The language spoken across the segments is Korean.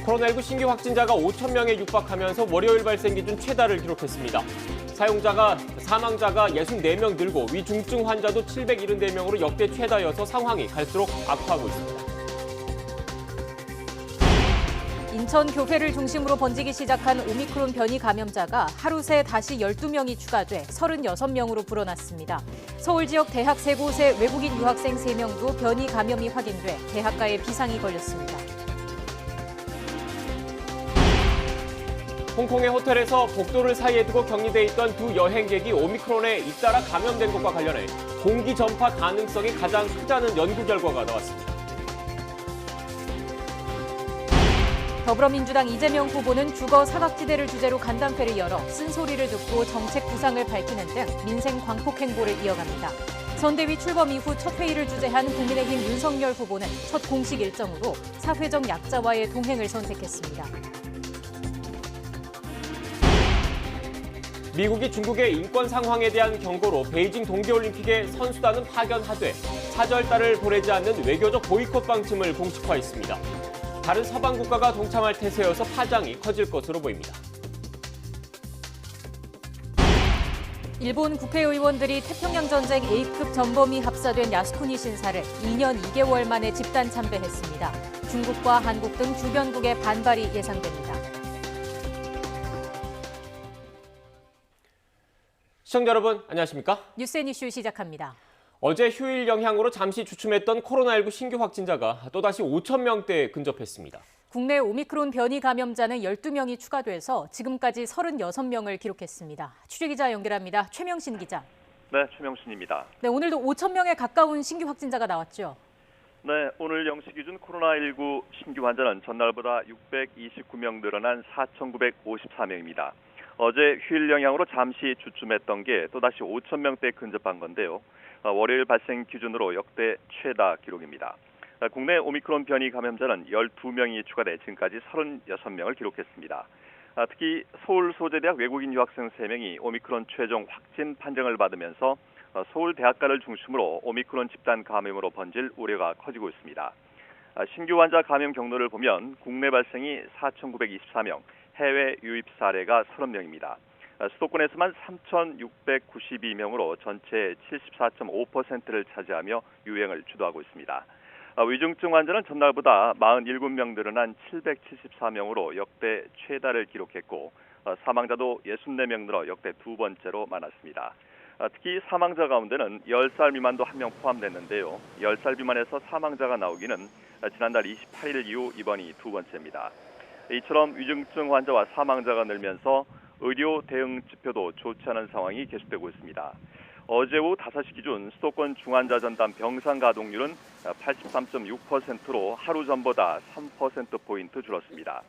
코로나19 신규 확진자가 5천 명에 육박하면서 월요일 발생 기준 최다를 기록했습니다. 사망자가 64명 늘고 위중증 환자도 774명으로 역대 최다여서 상황이 갈수록 악화하고 있습니다. 인천 교회를 중심으로 번지기 시작한 오미크론 변이 감염자가 하루 새 다시 12명이 추가돼 36명으로 불어났습니다. 서울 지역 대학 3곳의 외국인 유학생 3명도 변이 감염이 확인돼 대학가에 비상이 걸렸습니다. 홍콩의 호텔에서 복도를 사이에 두고 격리돼 있던 두 여행객이 오미크론에 잇따라 감염된 것과 관련해 공기 전파 가능성이 가장 크다는 연구 결과가 나왔습니다. 더불어민주당 이재명 후보는 주거 사각지대를 주제로 간담회를 열어 쓴소리를 듣고 정책 구상을 밝히는 등 민생 광폭 행보를 이어갑니다. 선대위 출범 이후 첫 회의를 주재한 국민의힘 윤석열 후보는 첫 공식 일정으로 사회적 약자와의 동행을 선택했습니다. 미국이 중국의 인권 상황에 대한 경고로 베이징 동계올림픽에 선수단은 파견하되 차절단을 보내지 않는 외교적 보이콧 방침을 공식화했습니다. 다른 서방 국가가 동참할 태세여서 파장이 커질 것으로 보입니다. 일본 국회의원들이 태평양 전쟁 A급 전범이 합사된 야스쿠니 신사를 2년 2개월 만에 집단 참배했습니다. 중국과 한국 등 주변국의 반발이 예상됩니다. 시청자 여러분, 안녕하십니까? 뉴스앤 이슈 시작합니다. 어제 휴일 영향으로 잠시 주춤했던 코로나19 신규 확진자가 또다시 5천 명대에 근접했습니다. 국내 오미크론 변이 감염자는 12명이 추가돼서 지금까지 36명을 기록했습니다. 취재기자 연결합니다. 최명신 기자. 네, 최명신입니다. 네, 오늘도 5천 명에 가까운 신규 확진자가 나왔죠. 네, 오늘 0시 기준 코로나19 신규 환자는 전날보다 629명 늘어난 4,954명입니다. 어제 휴일 영향으로 잠시 주춤했던 게 또다시 5천 명대에 근접한 건데요. 월요일 발생 기준으로 역대 최다 기록입니다. 국내 오미크론 변이 감염자는 12명이 추가돼 지금까지 36명을 기록했습니다. 특히 서울 소재대학 외국인 유학생 3명이 오미크론 최종 확진 판정을 받으면서 서울 대학가를 중심으로 오미크론 집단 감염으로 번질 우려가 커지고 있습니다. 신규 환자 감염 경로를 보면 국내 발생이 4,924명, 해외 유입 사례가 30명입니다. 수도권에서만 3,692명으로 전체 74.5%를 차지하며 유행을 주도하고 있습니다. 위중증 환자는 전날보다 47명 늘어난 774명으로 역대 최다를 기록했고 사망자도 64명 늘어 역대 두 번째로 많았습니다. 특히 사망자 가운데는 10살 미만도 1명 포함됐는데요. 10살 미만에서 사망자가 나오기는 지난달 28일 이후 이번이 두 번째입니다. 이처럼 위중증 환자와 사망자가 늘면서 의료 대응 지표도 좋지 않은 상황이 계속되고 있습니다. 어제 오후 5시 기준 수도권 중환자 전담 병상 가동률은 83.6%로 하루 전보다 3%포인트 줄었습니다.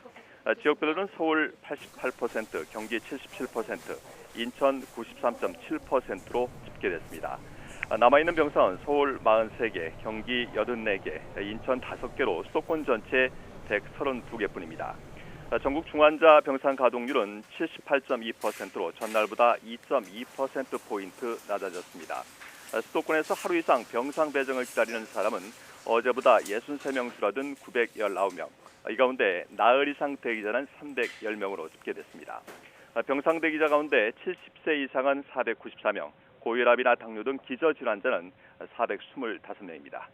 지역별로는 서울 88%, 경기 77%, 인천 93.7%로 집계됐습니다. 남아있는 병상은 서울 43개, 경기 84개, 인천 5개로 수도권 전체 132개뿐입니다. 전국 중환자 병상 가동률은 78.2%로 전날보다 2.2%포인트 낮아졌습니다. 수도권에서 하루 이상 병상 배정을 기다리는 사람은 어제보다 63명 줄어든 919명, 이 가운데 나흘 이상 대기자는 310명으로 집계됐습니다. 병상 대기자 가운데 70세 이상은 494명, 고혈압이나 당뇨 등 기저질환자는 425명입니다.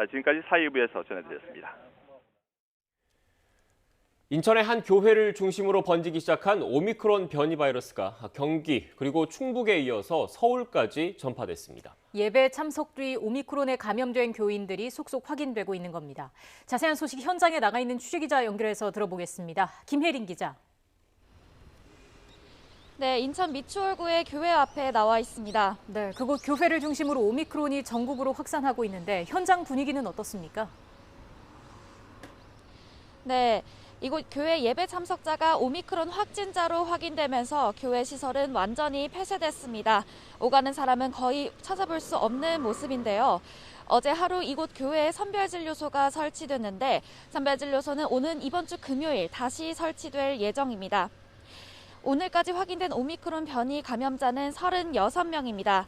지금까지 사이부에서 전해드렸습니다. 인천의 한 교회를 중심으로 번지기 시작한 오미크론 변이 바이러스가 경기 그리고 충북에 이어서 서울까지 전파됐습니다. 예배 참석 뒤 오미크론에 감염된 교인들이 속속 확인되고 있는 겁니다. 자세한 소식 현장에 나가 있는 취재기자 연결해서 들어보겠습니다. 김혜린 기자. 네, 인천 미추홀구의 교회 앞에 나와 있습니다. 네, 그곳 교회를 중심으로 오미크론이 전국으로 확산하고 있는데 현장 분위기는 어떻습니까? 네, 이곳 교회 예배 참석자가 오미크론 확진자로 확인되면서 교회 시설은 완전히 폐쇄됐습니다. 오가는 사람은 거의 찾아볼 수 없는 모습인데요. 어제 하루 이곳 교회에 선별진료소가 설치됐는데 선별진료소는 오는 이번 주 금요일 다시 설치될 예정입니다. 오늘까지 확인된 오미크론 변이 감염자는 36명입니다.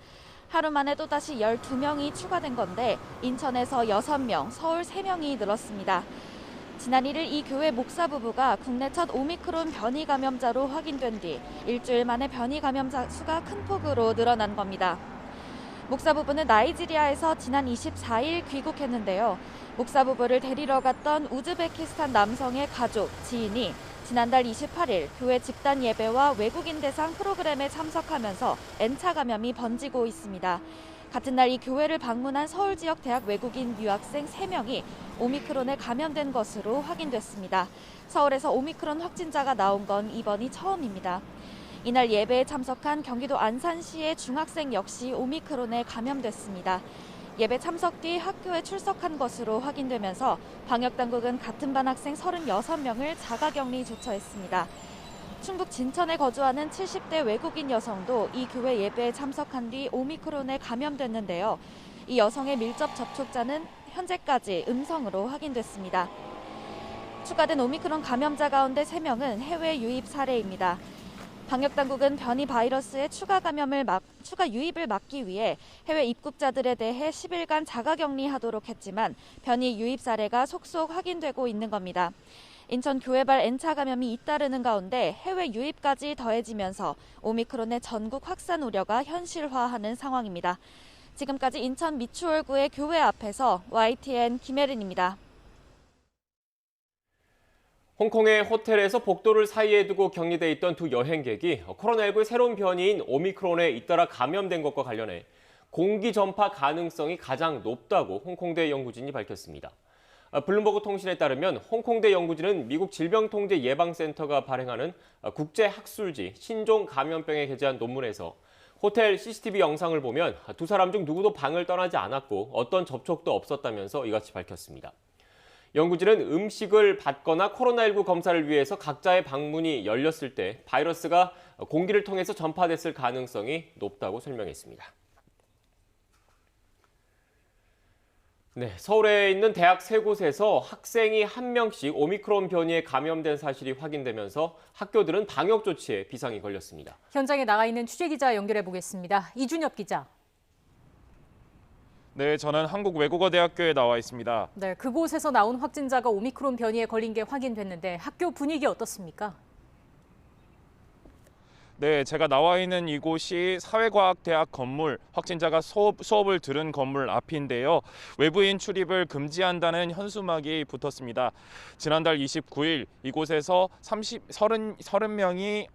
하루 만에 또다시 12명이 추가된 건데 인천에서 6명, 서울 3명이 늘었습니다. 지난 1일 이 교회 목사 부부가 국내 첫 오미크론 변이 감염자로 확인된 뒤 일주일 만에 변이 감염자 수가 큰 폭으로 늘어난 겁니다. 목사 부부는 나이지리아에서 지난 24일 귀국했는데요. 목사 부부를 데리러 갔던 우즈베키스탄 남성의 가족, 지인이 지난달 28일 교회 집단 예배와 외국인 대상 프로그램에 참석하면서 N차 감염이 번지고 있습니다. 같은 날 이 교회를 방문한 서울 지역 대학 외국인 유학생 3명이 오미크론에 감염된 것으로 확인됐습니다. 서울에서 오미크론 확진자가 나온 건 이번이 처음입니다. 이날 예배에 참석한 경기도 안산시의 중학생 역시 오미크론에 감염됐습니다. 예배 참석 뒤 학교에 출석한 것으로 확인되면서 방역당국은 같은 반 학생 36명을 자가격리 조처했습니다. 충북 진천에 거주하는 70대 외국인 여성도 이 교회 예배에 참석한 뒤 오미크론에 감염됐는데요. 이 여성의 밀접 접촉자는 현재까지 음성으로 확인됐습니다. 추가된 오미크론 감염자 가운데 3명은 해외 유입 사례입니다. 방역당국은 변이 바이러스의 추가 유입을 막기 위해 해외 입국자들에 대해 10일간 자가격리하도록 했지만 변이 유입 사례가 속속 확인되고 있는 겁니다. 인천 교회발 N차 감염이 잇따르는 가운데 해외 유입까지 더해지면서 오미크론의 전국 확산 우려가 현실화하는 상황입니다. 지금까지 인천 미추홀구의 교회 앞에서 YTN 김혜린입니다. 홍콩의 호텔에서 복도를 사이에 두고 격리돼 있던 두 여행객이 코로나19의 새로운 변이인 오미크론에 잇따라 감염된 것과 관련해 공기 전파 가능성이 가장 높다고 홍콩대 연구진이 밝혔습니다. 블룸버그 통신에 따르면 홍콩대 연구진은 미국 질병통제예방센터가 발행하는 국제학술지 신종 감염병에 게재한 논문에서 호텔 CCTV 영상을 보면 두 사람 중 누구도 방을 떠나지 않았고 어떤 접촉도 없었다면서 이같이 밝혔습니다. 연구진은 음식을 받거나 코로나19 검사를 위해서 각자의 방문이 열렸을 때 바이러스가 공기를 통해서 전파됐을 가능성이 높다고 설명했습니다. 네, 서울에 있는 대학 3곳에서 학생이 1명씩 오미크론 변이에 감염된 사실이 확인되면서 학교들은 방역 조치에 비상이 걸렸습니다. 현장에 나가 있는 취재기자 연결해 보겠습니다. 이준엽 기자. 네, 저는 한국외국어대학교에 나와 있습니다. 네, 그곳에서 나온 확진자가 오미크론 변이에 걸린 게 확인됐는데 학교 분위기 어떻습니까? 네, 제가 나와 있는 이곳이 사회과학대학 건물, 확진자가 수업을 들은 건물 앞인데요. 외부인 출입을 금지한다는 현수막이 붙었습니다. 지난달 29일 이곳에서 30명이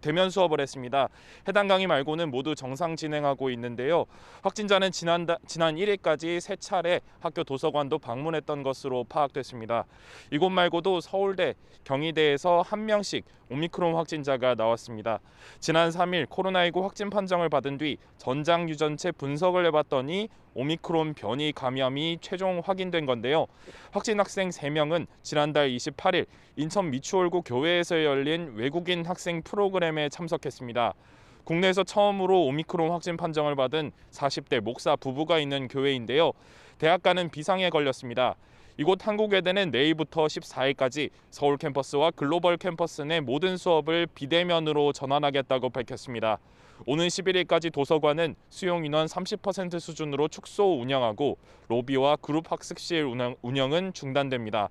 대면 수업을 했습니다. 해당 강의 말고는 모두 정상 진행하고 있는데요. 확진자는 지난 1일까지 3차례 학교 도서관도 방문했던 것으로 파악됐습니다. 이곳 말고도 서울대, 경희대에서 1명씩 오미크론 확진자가 나왔습니다. 지난 3일 코로나19 확진 판정을 받은 뒤 전장 유전체 분석을 해봤더니 오미크론 변이 감염이 최종 확인된 건데요. 확진 학생 3명은 지난달 28일 인천 미추홀구 교회에서 열린 외국인 학생 프로그램에 참석했습니다. 국내에서 처음으로 오미크론 확진 판정을 받은 40대 목사 부부가 있는 교회인데요. 대학가는 비상에 걸렸습니다. 이곳 한국외대는 내일부터 14일까지 서울 캠퍼스와 글로벌 캠퍼스 내 모든 수업을 비대면으로 전환하겠다고 밝혔습니다. 오는 11일까지 도서관은 수용 인원 30% 수준으로 축소 운영하고 로비와 그룹 학습실 운영은 중단됩니다.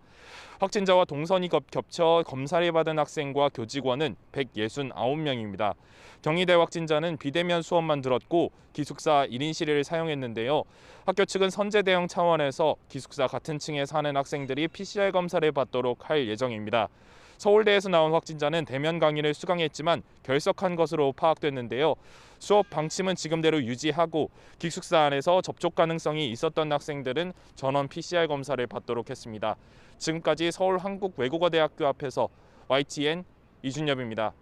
확진자와 동선이 겹쳐 검사를 받은 학생과 교직원은 169명입니다. 경희대 확진자는 비대면 수업만 들었고 기숙사 1인실을 사용했는데요. 학교 측은 선제 대응 차원에서 기숙사 같은 층에 사는 학생들이 PCR 검사를 받도록 할 예정입니다. 서울대에서 나온 확진자는 대면 강의를 수강했지만 결석한 것으로 파악됐는데요. 수업 방침은 지금대로 유지하고 기숙사 안에서 접촉 가능성이 있었던 학생들은 전원 PCR 검사를 받도록 했습니다. 지금까지 서울 한국외국어대학교 앞에서 YTN 이준엽입니다.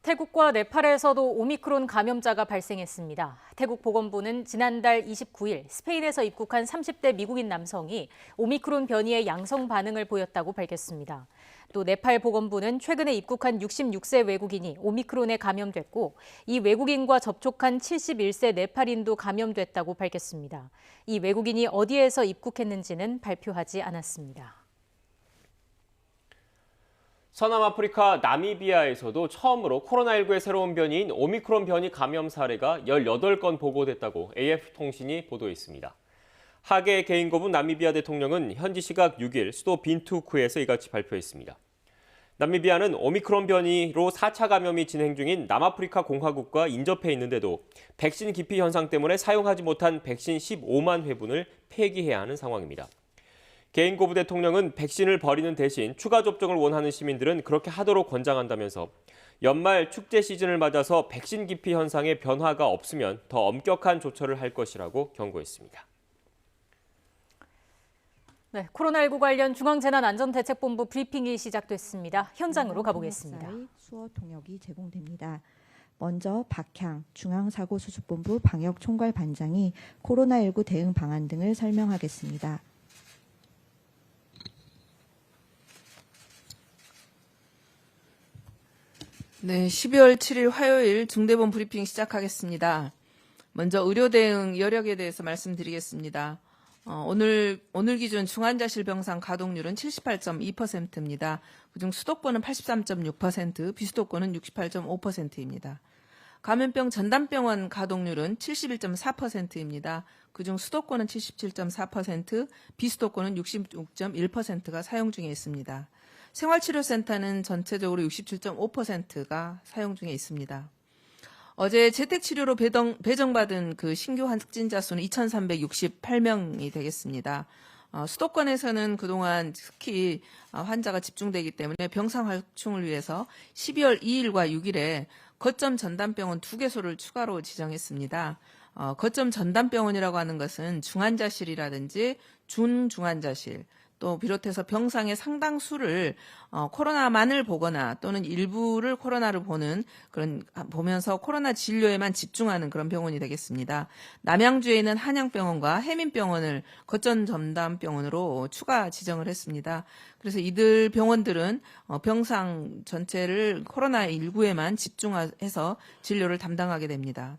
태국과 네팔에서도 오미크론 감염자가 발생했습니다. 태국 보건부는 지난달 29일 스페인에서 입국한 30대 미국인 남성이 오미크론 변이의 양성 반응을 보였다고 밝혔습니다. 또 네팔 보건부는 최근에 입국한 66세 외국인이 오미크론에 감염됐고 이 외국인과 접촉한 71세 네팔인도 감염됐다고 밝혔습니다. 이 외국인이 어디에서 입국했는지는 발표하지 않았습니다. 서남아프리카 나미비아에서도 처음으로 코로나19의 새로운 변이인 오미크론 변이 감염 사례가 18건 보고됐다고 AF통신이 보도했습니다. 하게 개인고문 나미비아 대통령은 현지 시각 6일 수도 빈투크에서 이같이 발표했습니다. 나미비아는 오미크론 변이로 4차 감염이 진행 중인 남아프리카 공화국과 인접해 있는데도 백신 기피 현상 때문에 사용하지 못한 백신 15만 회분을 폐기해야 하는 상황입니다. 개인고부 대통령은 백신을 버리는 대신 추가 접종을 원하는 시민들은 그렇게 하도록 권장한다면서 연말 축제 시즌을 맞아서 백신 기피 현상에 변화가 없으면 더 엄격한 조처를 할 것이라고 경고했습니다. 네, 코로나19 관련 중앙재난안전대책본부 브리핑이 시작됐습니다. 현장으로 가보겠습니다. 수어 통역이 제공됩니다. 먼저 박향 중앙사고수습본부 방역총괄반장이 코로나19 대응 방안 등을 설명하겠습니다. 네, 12월 7일 화요일 중대본 브리핑 시작하겠습니다. 먼저 의료 대응 여력에 대해서 말씀드리겠습니다. 오늘 기준 중환자실 병상 가동률은 78.2%입니다. 그중 수도권은 83.6%, 비수도권은 68.5%입니다. 감염병 전담병원 가동률은 71.4%입니다. 그중 수도권은 77.4%, 비수도권은 66.1%가 사용 중에 있습니다. 생활치료센터는 전체적으로 67.5%가 사용 중에 있습니다. 어제 재택치료로 배정받은 그 신규 확진자 수는 2,368명이 되겠습니다. 수도권에서는 그동안 특히 환자가 집중되기 때문에 병상 확충을 위해서 12월 2일과 6일에 거점 전담병원 2개소를 추가로 지정했습니다. 거점 전담병원이라고 하는 것은 중환자실이라든지 준중환자실, 또 비롯해서 병상의 상당수를 코로나만을 보거나 또는 일부를 코로나를 보면서 코로나 진료에만 집중하는 그런 병원이 되겠습니다. 남양주에 있는 한양병원과 해민병원을 거점 전담병원으로 추가 지정을 했습니다. 그래서 이들 병원들은 병상 전체를 코로나19에만 집중해서 진료를 담당하게 됩니다.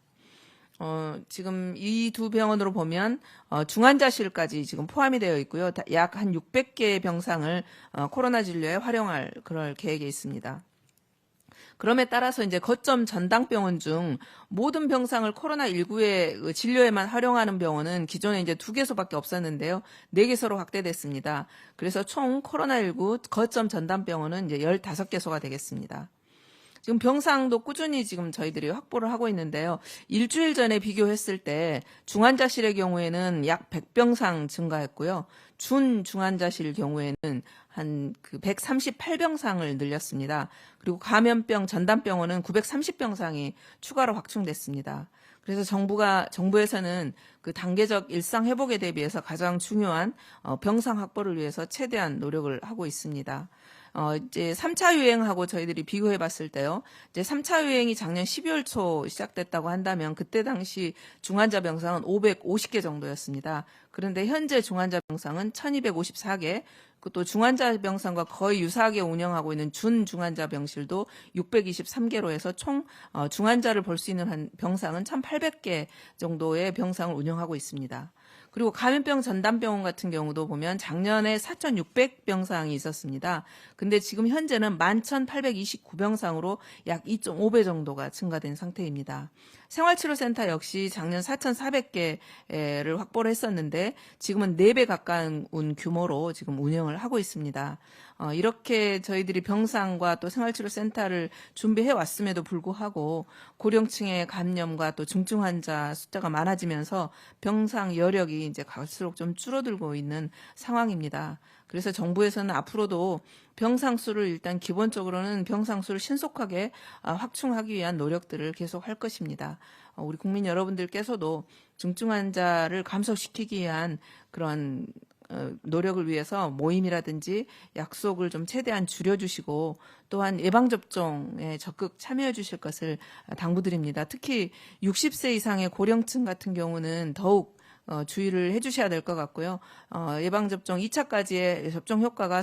지금 이 두 병원으로 보면 중환자실까지 지금 포함이 되어 있고요. 약 한 600개의 병상을 코로나 진료에 활용할 그럴 계획에 있습니다. 그럼에 따라서 이제 거점 전담병원 중 모든 병상을 코로나19의 진료에만 활용하는 병원은 기존에 이제 2개소밖에 없었는데요. 4개소로 확대됐습니다. 그래서 총 코로나19 거점 전담병원은 이제 15개소가 되겠습니다. 지금 병상도 꾸준히 지금 저희들이 확보를 하고 있는데요. 일주일 전에 비교했을 때 중환자실의 경우에는 약 100병상 증가했고요. 준중환자실 경우에는 한 138병상을 늘렸습니다. 그리고 감염병 전담병원은 930병상이 추가로 확충됐습니다. 그래서 정부에서는 그 단계적 일상 회복에 대비해서 가장 중요한 병상 확보를 위해서 최대한 노력을 하고 있습니다. 이제 3차 유행하고 저희들이 비교해 봤을 때요. 이제 3차 유행이 작년 12월 초 시작됐다고 한다면 그때 당시 중환자 병상은 550개 정도였습니다. 그런데 현재 중환자 병상은 1254개, 또 중환자 병상과 거의 유사하게 운영하고 있는 준중환자 병실도 623개로 해서 총 중환자를 볼 수 있는 한 병상은 1800개 정도의 병상을 운영하고 있습니다. 그리고 감염병 전담병원 같은 경우도 보면 작년에 4,600병상이 있었습니다. 근데 지금 현재는 11,829병상으로 약 2.5배 정도가 증가된 상태입니다. 생활치료센터 역시 작년 4,400개를 확보를 했었는데 지금은 4배 가까운 규모로 지금 운영을 하고 있습니다. 이렇게 저희들이 병상과 또 생활치료센터를 준비해 왔음에도 불구하고 고령층의 감염과 또 중증 환자 숫자가 많아지면서 병상 여력이 이제 갈수록 좀 줄어들고 있는 상황입니다. 그래서 정부에서는 앞으로도 병상 수를 일단 기본적으로는 병상 수를 신속하게 확충하기 위한 노력들을 계속 할 것입니다. 우리 국민 여러분들께서도 중증 환자를 감소시키기 위한 그런 노력을 위해서 모임이라든지 약속을 좀 최대한 줄여주시고 또한 예방접종에 적극 참여해 주실 것을 당부드립니다. 특히 60세 이상의 고령층 같은 경우는 더욱 주의를 해주셔야 될 것 같고요. 예방접종 2차까지의 접종 효과가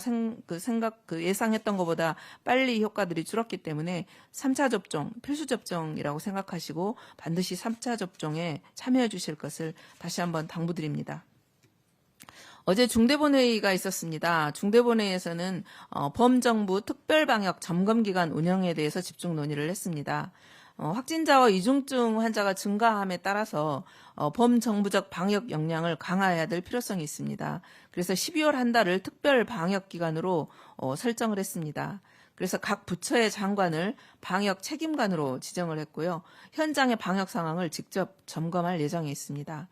예상했던 것보다 빨리 효과들이 줄었기 때문에 3차 접종, 필수 접종이라고 생각하시고 반드시 3차 접종에 참여해 주실 것을 다시 한번 당부드립니다. 어제 중대본회의가 있었습니다. 중대본회의에서는 범정부 특별방역 점검기간 운영에 대해서 집중 논의를 했습니다. 확진자와 위중증 환자가 증가함에 따라서 범정부적 방역 역량을 강화해야 될 필요성이 있습니다. 그래서 12월 한 달을 특별 방역 기간으로 설정을 했습니다. 그래서 각 부처의 장관을 방역 책임관으로 지정을 했고요. 현장의 방역 상황을 직접 점검할 예정에 있습니다.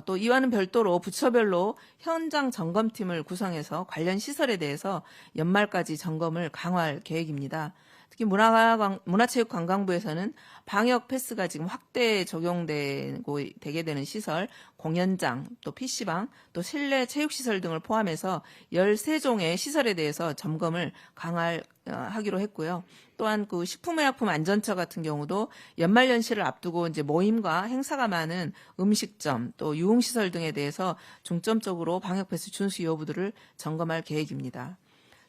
또 이와는 별도로 부처별로 현장 점검팀을 구성해서 관련 시설에 대해서 연말까지 점검을 강화할 계획입니다. 특히 문화체육관광부에서는 방역 패스가 지금 확대 적용되고 되게 되는 시설, 공연장, 또 PC방, 또 실내 체육시설 등을 포함해서 13종의 시설에 대해서 점검을 강화하기로 했고요. 또한 그 식품의약품 안전처 같은 경우도 연말연시를 앞두고 이제 모임과 행사가 많은 음식점, 또 유흥시설 등에 대해서 중점적으로 방역 패스 준수 여부들을 점검할 계획입니다.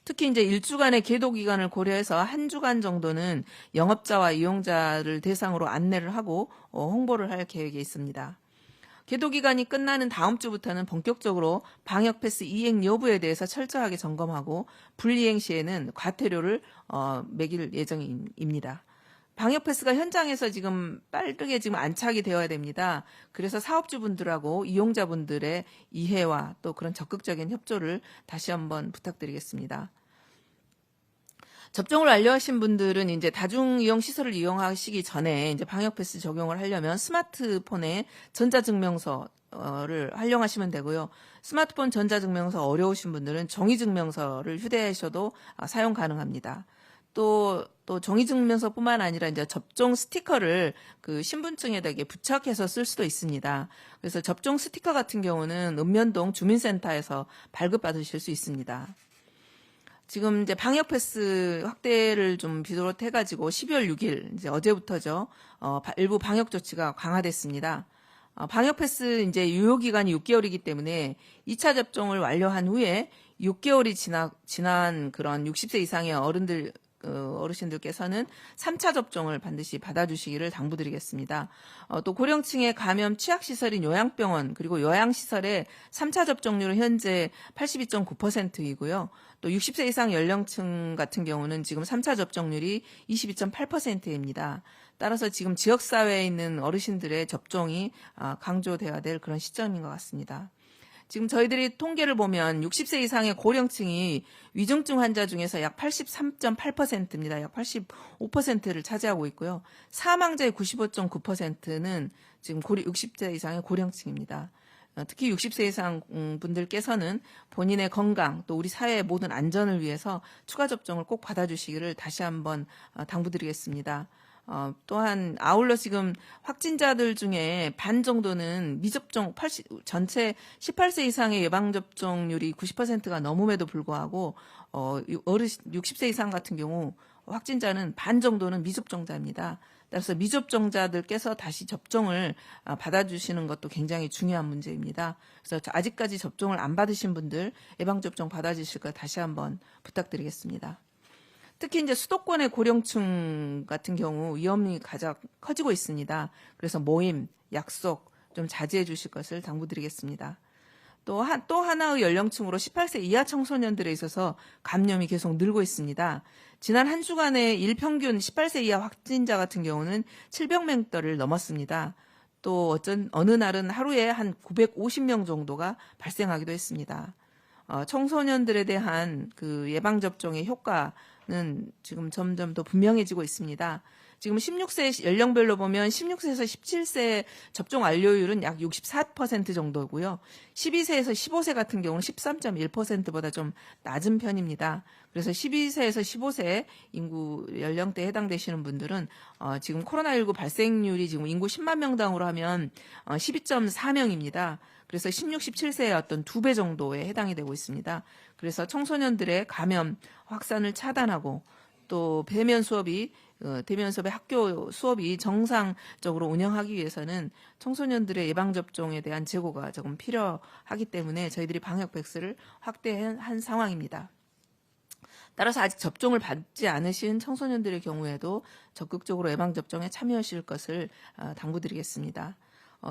특히 이제 일주간의 계도 기간을 고려해서 한 주간 정도는 영업자와 이용자를 대상으로 안내를 하고 홍보를 할 계획이 있습니다. 계도 기간이 끝나는 다음 주부터는 본격적으로 방역 패스 이행 여부에 대해서 철저하게 점검하고 불이행 시에는 과태료를 매길 예정입니다. 방역 패스가 현장에서 지금 빠르게 지금 안착이 되어야 됩니다. 그래서 사업주분들하고 이용자분들의 이해와 또 그런 적극적인 협조를 다시 한번 부탁드리겠습니다. 접종을 완료하신 분들은 이제 다중이용 시설을 이용하시기 전에 이제 방역 패스 적용을 하려면 스마트폰에 전자증명서를 활용하시면 되고요. 스마트폰 전자증명서 어려우신 분들은 종이증명서를 휴대하셔도 사용 가능합니다. 또 종이증명서뿐만 아니라 이제 접종 스티커를 그 신분증에다 부착해서 쓸 수도 있습니다. 그래서 접종 스티커 같은 경우는 읍면동 주민센터에서 발급받으실 수 있습니다. 지금 이제 방역 패스 확대를 좀 비롯해가지고 12월 6일 이제 어제부터죠. 일부 방역 조치가 강화됐습니다. 방역 패스 이제 유효 기간이 6개월이기 때문에 2차 접종을 완료한 후에 6개월이 지난 그런 60세 이상의 어르신들께서는 3차 접종을 반드시 받아주시기를 당부드리겠습니다. 또 고령층의 감염 취약시설인 요양병원 그리고 요양시설의 3차 접종률은 현재 82.9%이고요. 또 60세 이상 연령층 같은 경우는 지금 3차 접종률이 22.8%입니다. 따라서 지금 지역사회에 있는 어르신들의 접종이 강조돼야 될 그런 시점인 것 같습니다. 지금 저희들이 통계를 보면 60세 이상의 고령층이 위중증 환자 중에서 약 83.8%입니다. 약 85%를 차지하고 있고요. 사망자의 95.9%는 지금 60세 이상의 고령층입니다. 특히 60세 이상 분들께서는 본인의 건강 또 우리 사회의 모든 안전을 위해서 추가 접종을 꼭 받아주시기를 다시 한번 당부드리겠습니다. 또한 아울러 지금 확진자들 중에 반 정도는 미접종 전체 18세 이상의 예방접종률이 90%가 넘음에도 불구하고 60세 이상 같은 경우 확진자는 반 정도는 미접종자입니다. 따라서 미접종자들께서 다시 접종을 받아주시는 것도 굉장히 중요한 문제입니다. 그래서 아직까지 접종을 안 받으신 분들 예방접종 받아주실 것 다시 한번 부탁드리겠습니다. 특히 이제 수도권의 고령층 같은 경우 위험이 가장 커지고 있습니다. 그래서 모임, 약속 좀 자제해 주실 것을 당부드리겠습니다. 또 하나의 연령층으로 18세 이하 청소년들에 있어서 감염이 계속 늘고 있습니다. 지난 한 주간의 일평균 18세 이하 확진자 같은 경우는 700명대를 넘었습니다. 또 어느 날은 하루에 한 950명 정도가 발생하기도 했습니다. 청소년들에 대한 그 예방접종의 효과는 지금 점점 더 분명해지고 있습니다. 지금 16세 연령별로 보면 16세에서 17세 접종 완료율은 약 64% 정도고요. 12세에서 15세 같은 경우는 13.1%보다 좀 낮은 편입니다. 그래서 12세에서 15세 인구 연령대에 해당되시는 분들은 지금 코로나19 발생률이 지금 인구 10만 명당으로 하면 12.4명입니다. 그래서 16, 17세의 어떤 2배 정도에 해당이 되고 있습니다. 그래서 청소년들의 감염 확산을 차단하고 또 대면 수업의 학교 수업이 정상적으로 운영하기 위해서는 청소년들의 예방접종에 대한 재고가 조금 필요하기 때문에 저희들이 방역 백스를 확대한 상황입니다. 따라서 아직 접종을 받지 않으신 청소년들의 경우에도 적극적으로 예방접종에 참여하실 것을 당부드리겠습니다.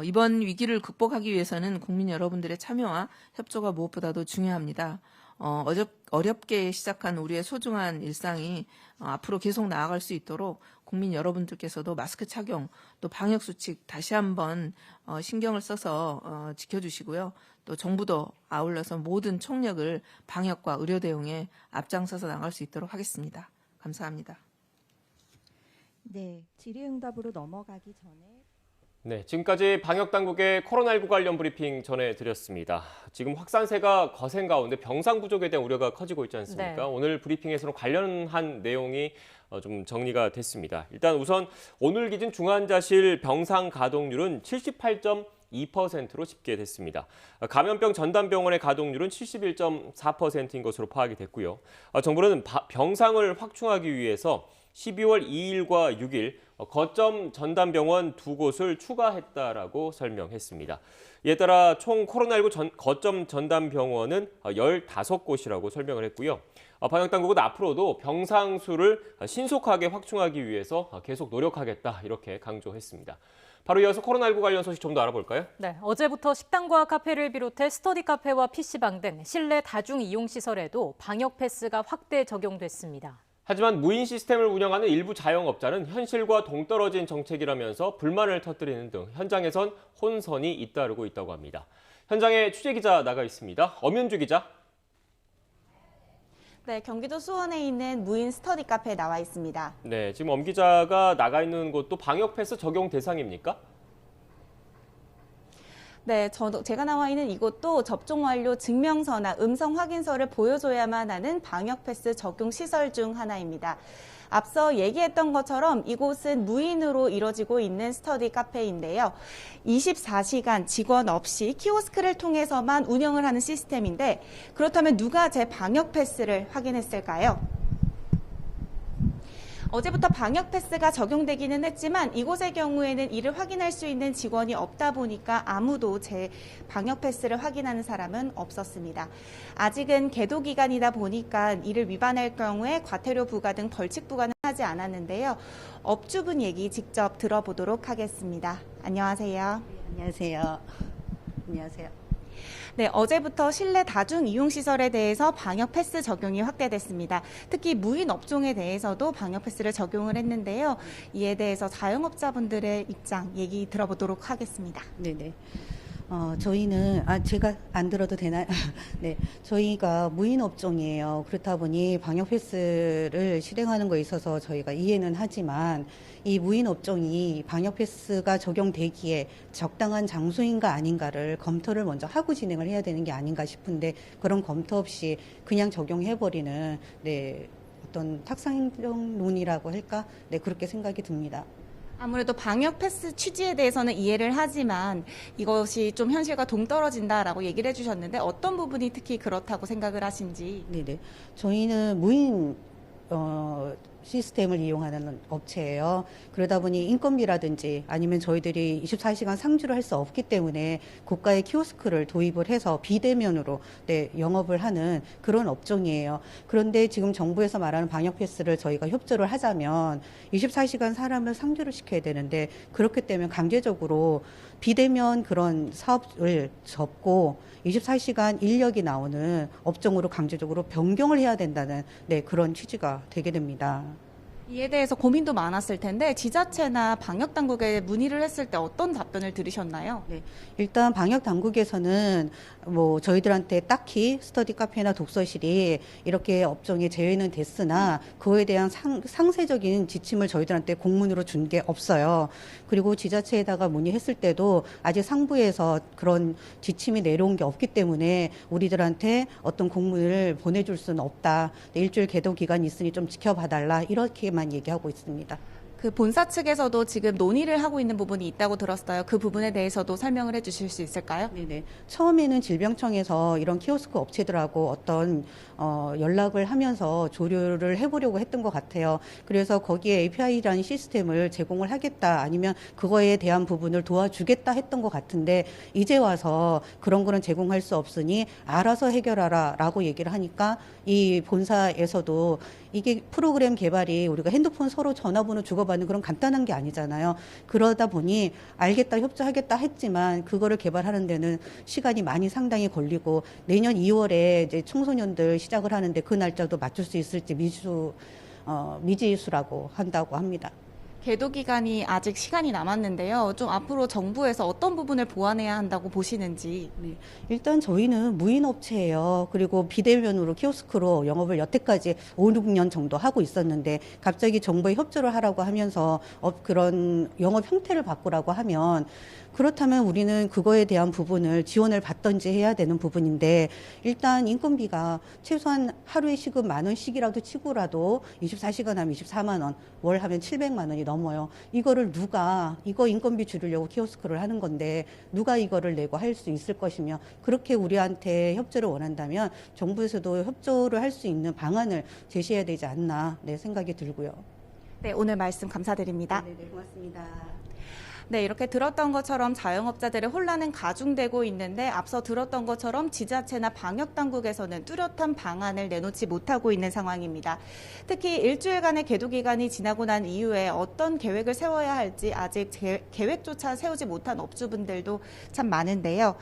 이번 위기를 극복하기 위해서는 국민 여러분들의 참여와 협조가 무엇보다도 중요합니다. 어렵게 시작한 우리의 소중한 일상이 앞으로 계속 나아갈 수 있도록 국민 여러분들께서도 마스크 착용 또 방역 수칙 다시 한번 신경을 써서 지켜주시고요. 또 정부도 아울러서 모든 총력을 방역과 의료 대응에 앞장서서 나갈 수 있도록 하겠습니다. 감사합니다. 네, 질의응답으로 넘어가기 전에 네, 지금까지 방역당국의 코로나19 관련 브리핑 전해드렸습니다. 지금 확산세가 거센 가운데 병상 부족에 대한 우려가 커지고 있지 않습니까? 네. 오늘 브리핑에서는 관련한 내용이 좀 정리가 됐습니다. 일단 우선 오늘 기준 중환자실 병상 가동률은 78.2%로 집계됐습니다. 감염병 전담병원의 가동률은 71.4%인 것으로 파악이 됐고요. 정부는 병상을 확충하기 위해서 12월 2일과 6일 거점 전담병원 2곳을 추가했다라고 설명했습니다. 이에 따라 총 코로나19 거점 전담병원은 15곳이라고 설명을 했고요. 방역당국은 앞으로도 병상 수를 신속하게 확충하기 위해서 계속 노력하겠다 이렇게 강조했습니다. 바로 이어서 코로나19 관련 소식 좀 더 알아볼까요? 네, 어제부터 식당과 카페를 비롯해 스터디 카페와 PC방 등 실내 다중 이용 시설에도 방역 패스가 확대 적용됐습니다. 하지만 무인 시스템을 운영하는 일부 자영업자는 현실과 동떨어진 정책이라면서 불만을 터뜨리는 등 현장에선 혼선이 잇따르고 있다고 합니다. 현장에 취재기자 나가 있습니다. 엄윤주 기자. 네, 경기도 수원에 있는 무인 스터디 카페에 나와 있습니다. 네, 지금 엄 기자가 나가 있는 곳도 방역 패스 적용 대상입니까? 네, 제가 나와 있는 이곳도 접종 완료 증명서나 음성 확인서를 보여줘야만 하는 방역 패스 적용 시설 중 하나입니다. 앞서 얘기했던 것처럼 이곳은 무인으로 이뤄지고 있는 스터디 카페인데요. 24시간 직원 없이 키오스크를 통해서만 운영을 하는 시스템인데 그렇다면 누가 제 방역 패스를 확인했을까요? 어제부터 방역 패스가 적용되기는 했지만 이곳의 경우에는 이를 확인할 수 있는 직원이 없다 보니까 아무도 제 방역 패스를 확인하는 사람은 없었습니다. 아직은 계도 기간이다 보니까 이를 위반할 경우에 과태료 부과 등 벌칙 부과는 하지 않았는데요. 업주분 얘기 직접 들어보도록 하겠습니다. 안녕하세요. 안녕하세요. 안녕하세요. 네, 어제부터 실내 다중 이용 시설에 대해서 방역 패스 적용이 확대됐습니다. 특히 무인 업종에 대해서도 방역 패스를 적용을 했는데요. 이에 대해서 자영업자분들의 입장 얘기 들어보도록 하겠습니다. 네네. 저희는 제가 안 들어도 되나요? 네, 저희가 무인 업종이에요. 그렇다 보니 방역 패스를 실행하는 거에 있어서 저희가 이해는 하지만 이 무인 업종이 방역 패스가 적용되기에 적당한 장소인가 아닌가를 검토를 먼저 하고 진행을 해야 되는 게 아닌가 싶은데 그런 검토 없이 그냥 적용해버리는 어떤 탁상행정론이라고 할까? 네, 그렇게 생각이 듭니다. 아무래도 방역 패스 취지에 대해서는 이해를 하지만 이것이 좀 현실과 동떨어진다라고 얘기를 해주셨는데 어떤 부분이 특히 그렇다고 생각을 하신지. 네네. 저희는 무인 시스템을 이용하는 업체예요. 그러다 보니 인건비라든지 아니면 저희들이 24시간 상주를 할 수 없기 때문에 고가의 키오스크를 도입을 해서 비대면으로 영업을 하는 그런 업종이에요. 그런데 지금 정부에서 말하는 방역 패스를 저희가 협조를 하자면 24시간 사람을 상주를 시켜야 되는데 그렇기 때문에 강제적으로 비대면 그런 사업을 접고 24시간 인력이 나오는 업종으로 강제적으로 변경을 해야 된다는 그런 취지가 되게 됩니다. 이에 대해서 고민도 많았을 텐데 지자체나 방역 당국에 문의를 했을 때 어떤 답변을 들으셨나요? 네, 일단 방역 당국에서는 저희들한테 딱히 스터디 카페나 독서실이 이렇게 업종에 제외는 됐으나 그거에 대한 상세적인 지침을 저희들한테 공문으로 준 게 없어요. 그리고 지자체에다가 문의했을 때도 아직 상부에서 그런 지침이 내려온 게 없기 때문에 우리들한테 어떤 공문을 보내줄 수는 없다. 일주일 계도 기간이 있으니 좀 지켜봐달라. 이렇게만 얘기하고 있습니다. 그 본사 측에서도 지금 논의를 하고 있는 부분이 있다고 들었어요. 그 부분에 대해서도 설명을 해주실 수 있을까요? 네네. 처음에는 질병청에서 이런 키오스크 업체들하고 어떤 연락을 하면서 조율을 해보려고 했던 것 같아요. 그래서 거기에 API라는 시스템을 제공을 하겠다 아니면 그거에 대한 부분을 도와주겠다 했던 것 같은데 이제 와서 그런 거는 제공할 수 없으니 알아서 해결하라 라고 얘기를 하니까 이 본사에서도 이게 프로그램 개발이 우리가 핸드폰 서로 전화번호 주고받는 개발하는 그런 간단한 게 아니잖아요. 그러다 보니 알겠다, 협조하겠다 했지만 그거를 개발하는 데는 시간이 많이 상당히 걸리고 내년 2월에 이제 청소년들 시작을 하는데 그 날짜도 맞출 수 있을지 미지수라고 한다고 합니다. 계도 기간이 아직 시간이 남았는데요. 좀 앞으로 정부에서 어떤 부분을 보완해야 한다고 보시는지. 네. 일단 저희는 무인업체예요. 그리고 비대면으로 키오스크로 영업을 여태까지 5, 6년 정도 하고 있었는데 갑자기 정부에 협조를 하라고 하면서 그런 영업 형태를 바꾸라고 하면 그렇다면 우리는 그거에 대한 부분을 지원을 받던지 해야 되는 부분인데 일단 인건비가 최소한 하루에 시급 10,000원씩이라도 치고라도 24시간 하면 24만 원, 월 하면 700만 원이 넘어요. 이거를 이거 인건비 줄이려고 키오스크를 하는 건데 누가 이거를 내고 할 수 있을 것이며 그렇게 우리한테 협조를 원한다면 정부에서도 협조를 할 수 있는 방안을 제시해야 되지 않나 생각이 들고요. 네, 오늘 말씀 감사드립니다. 네, 고맙습니다. 네, 이렇게 들었던 것처럼 자영업자들의 혼란은 가중되고 있는데 앞서 들었던 것처럼 지자체나 방역당국에서는 뚜렷한 방안을 내놓지 못하고 있는 상황입니다. 특히 일주일간의 계도 기간이 지나고 난 이후에 어떤 계획을 세워야 할지 아직 계획조차 세우지 못한 업주분들도 참 많은데요.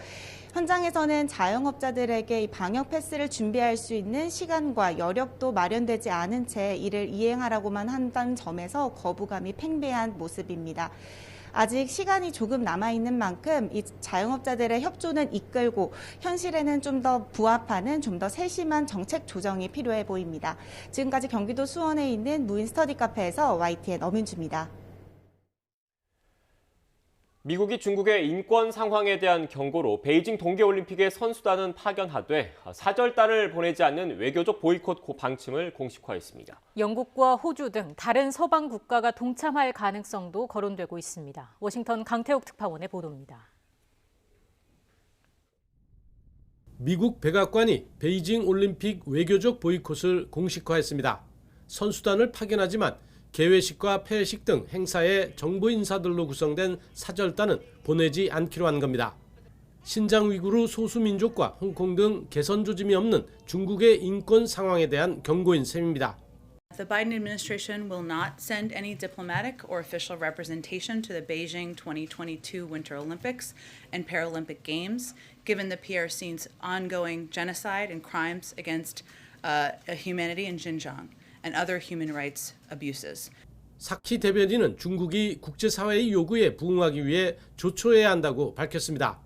현장에서는 자영업자들에게 이 방역 패스를 준비할 수 있는 시간과 여력도 마련되지 않은 채 이를 이행하라고만 한다는 점에서 거부감이 팽배한 모습입니다. 아직 시간이 조금 남아있는 만큼 이 자영업자들의 협조는 이끌고 현실에는 좀 더 부합하는 좀 더 세심한 정책 조정이 필요해 보입니다. 지금까지 경기도 수원에 있는 무인 스터디 카페에서 YTN 엄윤주입니다. 미국이 중국의 인권 상황에 대한 경고로 베이징 동계올림픽에 선수단은 파견하되 사절단을 보내지 않는 외교적 보이콧 방침을 공식화했습니다. 영국과 호주 등 다른 서방 국가가 동참할 가능성도 거론되고 있습니다. 워싱턴 강태욱 특파원의 보도입니다. 미국 백악관이 베이징 올림픽 외교적 보이콧을 공식화했습니다. 선수단을 파견하지만 개회식과 폐회식 등 행사에 정부 인사들로 구성된 사절단은 보내지 않기로 한 겁니다. 신장 위구르 소수민족과 홍콩 등 개선 조짐이 없는 중국의 인권 상황에 대한 경고인 셈입니다. The Biden administration will not send any diplomatic or official representation to the Beijing 2022 Winter Olympics and Paralympic Games, given the PRC's ongoing genocide and crimes against humanity in Xinjiang and other human rights abuses. 사키 대변인은 중국이 국제사회의 요구에 부응하기 위해 조처해야 한다고 밝혔습니다.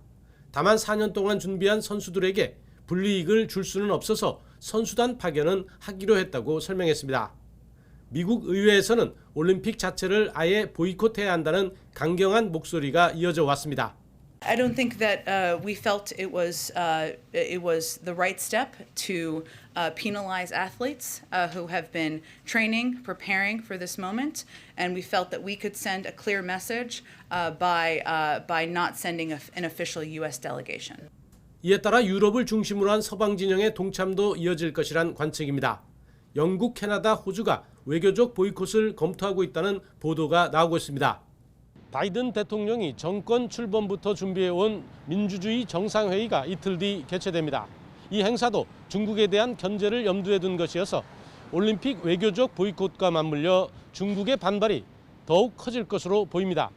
다만 4년 동안 준비한 선수들에게 불이익을 줄 수는 없어서 선수단 파견은 하기로 했다고 설명했습니다. 미국 의회에서는 올림픽 자체를 아예 보이콧해야 한다는 강경한 목소리가 이어져 왔습니다. I don't think that we felt it was the right step to penalize athletes who have been training, preparing for this moment, and we felt that we could send a clear message by not sending an official U.S. delegation. 이에 따라 유럽을 중심으로 한 서방 진영의 동참도 이어질 것이란 관측입니다. 영국, 캐나다, 호주가 외교적 보이콧을 검토하고 있다는 보도가 나오고 있습니다. 바이든 대통령이 정권 출범부터 준비해온 민주주의 정상회의가 이틀 뒤 개최됩니다. 이 행사도 중국에 대한 견제를 염두에 둔 것이어서 올림픽 외교적 보이콧과 맞물려 중국의 반발이 더욱 커질 것으로 보입니다.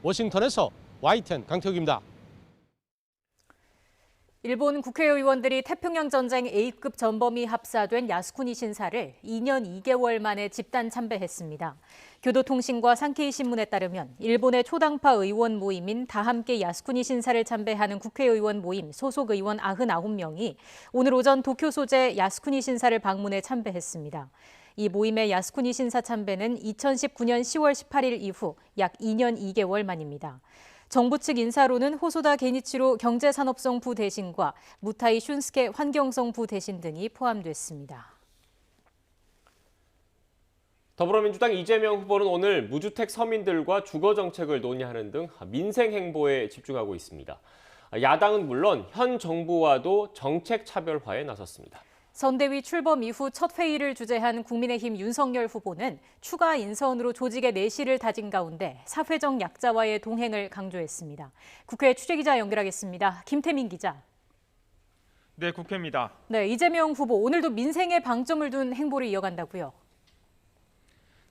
워싱턴에서 YTN 강태욱입니다. 일본 국회의원들이 태평양 전쟁 A급 전범이 합사된 야스쿠니 신사를 2년 2개월 만에 집단 참배했습니다. 교도통신과 산케이 신문에 따르면 일본의 초당파 의원 모임인 다함께 야스쿠니 신사를 참배하는 국회의원 모임 소속 의원 99명이 오늘 오전 도쿄 소재 야스쿠니 신사를 방문해 참배했습니다. 이 모임의 야스쿠니 신사 참배는 2019년 10월 18일 이후 약 2년 2개월 만입니다. 정부 측 인사로는 호소다 게니치로 경제산업성 부대신과 무타이 슌스케 환경성 부대신 등이 포함됐습니다. 더불어민주당 이재명 후보는 오늘 무주택 서민들과 주거 정책을 논의하는 등 민생 행보에 집중하고 있습니다. 야당은 물론 현 정부와도 정책 차별화에 나섰습니다. 선대위 출범 이후 첫 회의를 주재한 국민의힘 윤석열 후보는 추가 인선으로 조직의 내실을 다진 가운데 사회적 약자와의 동행을 강조했습니다. 국회 취재기자 연결하겠습니다. 김태민 기자. 네, 국회입니다. 네, 이재명 후보 오늘도 민생에 방점을 둔 행보를 이어간다고요.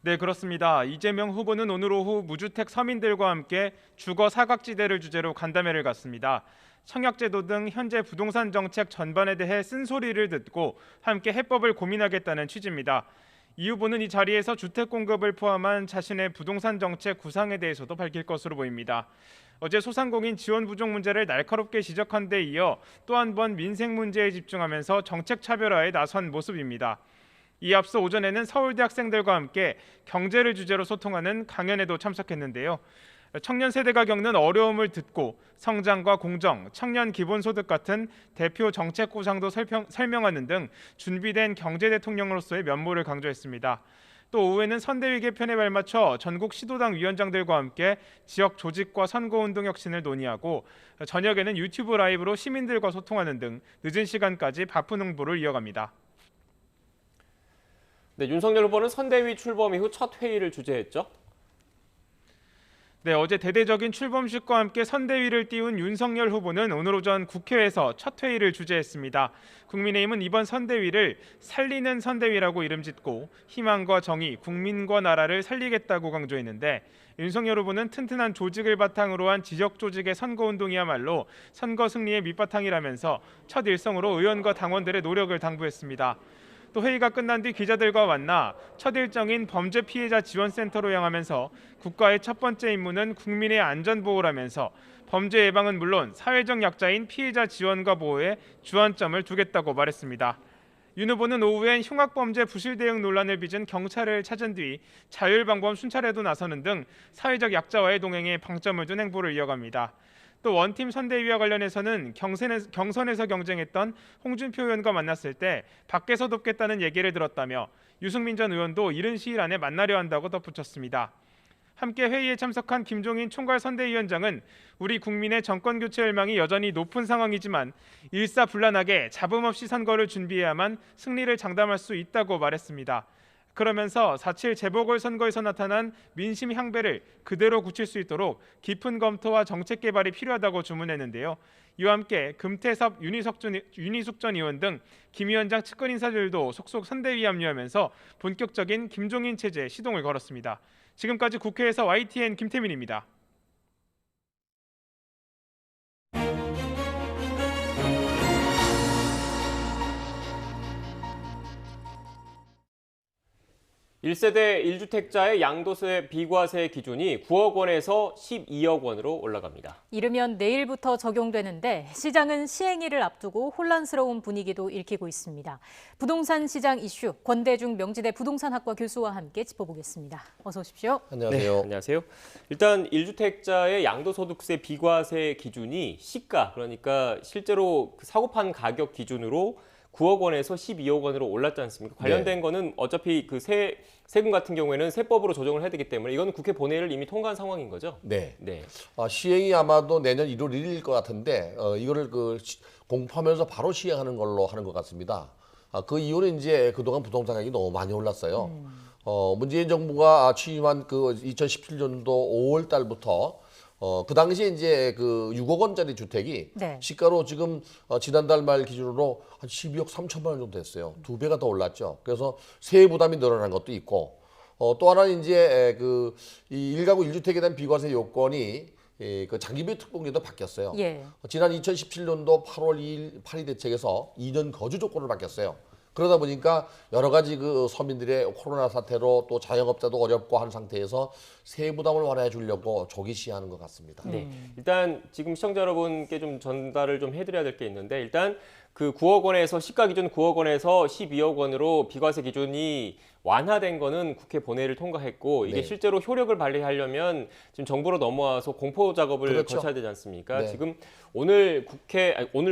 네, 그렇습니다. 이재명 후보는 오늘 오후 무주택 서민들과 함께 주거 사각지대를 주제로 간담회를 갖습니다. 청약제도 등 현재 부동산 정책 전반에 대해 쓴소리를 듣고 함께 해법을 고민하겠다는 취지입니다. 이 후보는 이 자리에서 주택 공급을 포함한 자신의 부동산 정책 구상에 대해서도 밝힐 것으로 보입니다. 어제 소상공인 지원 부족 문제를 날카롭게 지적한 데 이어 또 한 번 민생 문제에 집중하면서 정책 차별화에 나선 모습입니다. 이 앞서 오전에는 서울대 학생들과 함께 경제를 주제로 소통하는 강연에도 참석했는데요. 청년 세대가 겪는 어려움을 듣고 성장과 공정, 청년 기본소득 같은 대표 정책 구상도 설명하는 등 준비된 경제 대통령으로서의 면모를 강조했습니다. 또 오후에는 선대위 개편에 발맞춰 전국 시도당 위원장들과 함께 지역 조직과 선거운동 혁신을 논의하고 저녁에는 유튜브 라이브로 시민들과 소통하는 등 늦은 시간까지 바쁜 홍보를 이어갑니다. 네, 윤석열 후보는 선대위 출범 이후 첫 회의를 주재했죠. 네, 어제 대대적인 출범식과 함께 선대위를 띄운 윤석열 후보는 오늘 오전 국회에서 첫 회의를 주재했습니다. 국민의힘은 이번 선대위를 살리는 선대위라고 이름짓고 희망과 정의, 국민과 나라를 살리겠다고 강조했는데 윤석열 후보는 튼튼한 조직을 바탕으로 한 지역 조직의 선거운동이야말로 선거 승리의 밑바탕이라면서 첫 일성으로 의원과 당원들의 노력을 당부했습니다. 또 회의가 끝난 뒤 기자들과 만나 첫 일정인 범죄 피해자 지원센터로 향하면서 국가의 첫 번째 임무는 국민의 안전보호라면서 범죄 예방은 물론 사회적 약자인 피해자 지원과 보호에 주안점을 두겠다고 말했습니다. 윤 후보는 오후엔 흉악범죄 부실대응 논란을 빚은 경찰을 찾은 뒤 자율방범 순찰에도 나서는 등 사회적 약자와의 동행에 방점을 둔 행보를 이어갑니다. 또 원팀 선대위와 관련해서는 경선에서 경쟁했던 홍준표 의원과 만났을 때 밖에서 돕겠다는 얘기를 들었다며 유승민 전 의원도 이른 시일 안에 만나려 한다고 덧붙였습니다. 함께 회의에 참석한 김종인 총괄선대위원장은 우리 국민의 정권교체 열망이 여전히 높은 상황이지만 일사불란하게 잡음 없이 선거를 준비해야만 승리를 장담할 수 있다고 말했습니다. 그러면서 4.7 재보궐선거에서 나타난 민심 향배를 그대로 굳힐 수 있도록 깊은 검토와 정책 개발이 필요하다고 주문했는데요. 이와 함께 금태섭, 윤희숙 전 의원 등 김 위원장 측근 인사들도 속속 선대위에 합류하면서 본격적인 김종인 체제에 시동을 걸었습니다. 지금까지 국회에서 YTN 김태민입니다. 일 1세대 1주택자의 양도세 비과세 기준이 9억 원에서 12억 원으로 올라갑니다. 이르면 내일부터 적용되는데 시장은 시행일을 앞두고 혼란스러운 분위기도 읽히고 있습니다. 부동산 시장 이슈 권대중 명지대 부동산학과 교수와 함께 짚어보겠습니다. 어서 오십시오. 안녕하세요. 네, 안녕하세요. 일단 1주택자의 양도소득세 비과세 기준이 시가, 그러니까 실제로 사고판 가격 기준으로 9억 원에서 12억 원으로 올랐지 않습니까? 관련된 네. 거는 어차피 그 세금 같은 경우에는 세법으로 조정을 해야 되기 때문에 이건 국회 본회의를 이미 통과한 상황인 거죠? 네. 네. 시행이 아마도 내년 1월 1일일 것 같은데 이거를 공포하면서 바로 시행하는 걸로 하는 것 같습니다. 그 이유는 이제 그동안 부동산 가격이 너무 많이 올랐어요. 문재인 정부가 취임한 그 2017년도 5월 달부터 그 당시에 이제 그 6억 원짜리 주택이 네. 시가로 지금 지난달 말 기준으로 한 12억 3천만 원 정도 됐어요. 2배가 더 올랐죠. 그래서 세액 부담이 늘어난 것도 있고 또 하나는 이제 이 1가구 1주택에 대한 비과세 요건이 그 장기비 특공제도 바뀌었어요. 예. 지난 2017년도 8월 2일 파리 대책에서 2년 거주 조건을 바뀌었어요. 그러다 보니까 여러 가지 그 서민들의 코로나 사태로 또 자영업자도 어렵고 한 상태에서 세액 부담을 완화해 주려고 조기 시행하는 것 같습니다. 네. 일단 지금 시청자 여러분께 좀 전달을 좀 해드려야 될 게 있는데 일단 그 9억 원에서 시가 기준 9억 원에서 12억 원으로 비과세 기준이 완화된 거는 국회 본회의를 통과했고 이게 네. 실제로 효력을 발휘하려면 지금 정부로 넘어와서 공포 작업을 그렇죠. 거쳐야 되지 않습니까? 네. 지금 오늘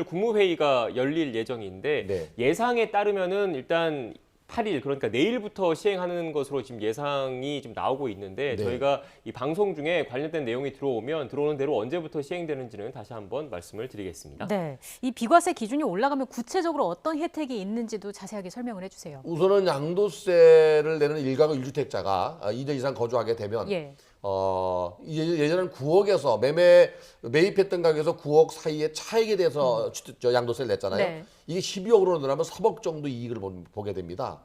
국무회의가 열릴 예정인데 네. 예상에 따르면은 일단 8일 그러니까 내일부터 시행하는 것으로 지금 예상이 좀 나오고 있는데 네. 저희가 이 방송 중에 관련된 내용이 들어오는 대로 언제부터 시행되는지는 다시 한번 말씀을 드리겠습니다. 네, 이 비과세 기준이 올라가면 구체적으로 어떤 혜택이 있는지도 자세하게 설명을 해주세요. 우선은 양도세를 내는 1가구 1주택자가 2년 이상 거주하게 되면 예. 예전에는 9억에서 매입했던 가격에서 9억 사이의 차익에 대해서 양도세를 냈잖아요. 네. 이게 12억으로 늘어나면 3억 정도 이익을 보게 됩니다.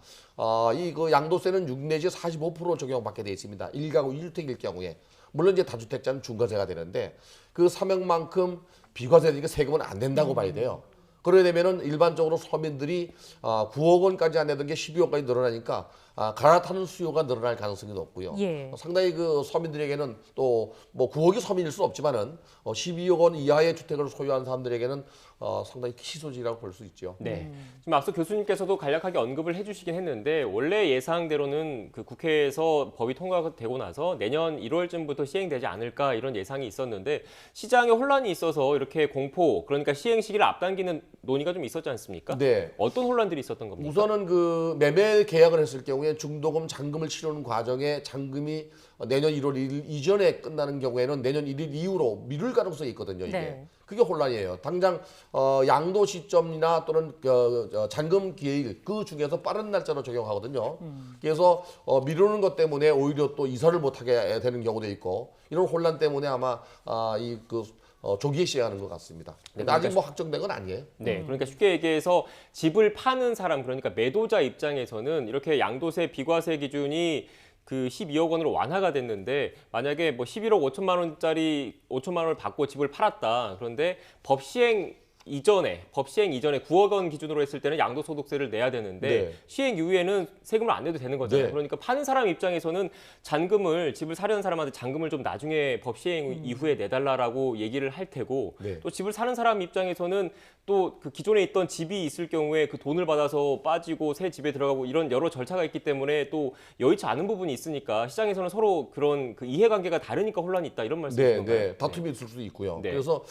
이 그 양도세는 6 내지 45% 적용받게 되어 있습니다. 1가구 1주택일 경우에. 물론 이제 다주택자는 중과세가 되는데 그 3억만큼 비과세니까 세금은 안 된다고 봐야 돼요. 그러게 되면은 일반적으로 서민들이 9억 원까지 안 내던 게 12억까지 늘어나니까 갈아타는 수요가 늘어날 가능성이 높고요. 예. 상당히 그 서민들에게는 또 뭐 9억이 서민일 수는 없지만은 12억 원 이하의 주택을 소유한 사람들에게는 상당히 희소식이라고 볼 수 있죠. 네. 지금 앞서 교수님께서도 간략하게 언급을 해주시긴 했는데 원래 예상대로는 그 국회에서 법이 통과되고 나서 내년 1월쯤부터 시행되지 않을까 이런 예상이 있었는데 시장에 혼란이 있어서 이렇게 공포 그러니까 시행 시기를 앞당기는 논의가 좀 있었지 않습니까? 네. 어떤 혼란들이 있었던 겁니까? 우선은 그 매매 계약을 했을 경우에 중도금 잔금을 치르는 과정에 잔금이 내년 1월 1일 이전에 끝나는 경우에는 내년 1일 이후로 미룰 가능성이 있거든요. 이게. 네. 그게 혼란이에요. 당장 양도 시점이나 또는 잔금 기해일 그 중에서 빠른 날짜로 적용하거든요. 그래서 미루는 것 때문에 오히려 또 이사를 못하게 되는 경우도 있고 이런 혼란 때문에 아마 조기에 시행하는 것 같습니다. 그러니까 아직 뭐 확정된 건 아니에요. 네, 그러니까 쉽게 얘기해서 집을 파는 사람 그러니까 매도자 입장에서는 이렇게 양도세 비과세 기준이 그 12억 원으로 완화가 됐는데 만약에 뭐 11억 5천만 원을 받고 집을 팔았다. 그런데 법 시행 이전에 9억 원 기준으로 했을 때는 양도소득세를 내야 되는데 네. 시행 이후에는 세금을 안 내도 되는 거잖아요. 네. 그러니까 파는 사람 입장에서는 집을 사려는 사람한테 잔금을 좀 나중에 법 시행 이후에 내달라라고 얘기를 할 테고 네. 또 집을 사는 사람 입장에서는 또 그 기존에 있던 집이 있을 경우에 그 돈을 받아서 빠지고 새 집에 들어가고 이런 여러 절차가 있기 때문에 또 여의치 않은 부분이 있으니까 시장에서는 서로 그런 그 이해관계가 다르니까 혼란이 있다 이런 말씀이신가요? 네, 다툼이 있을 수도 있고요. 네. 그래서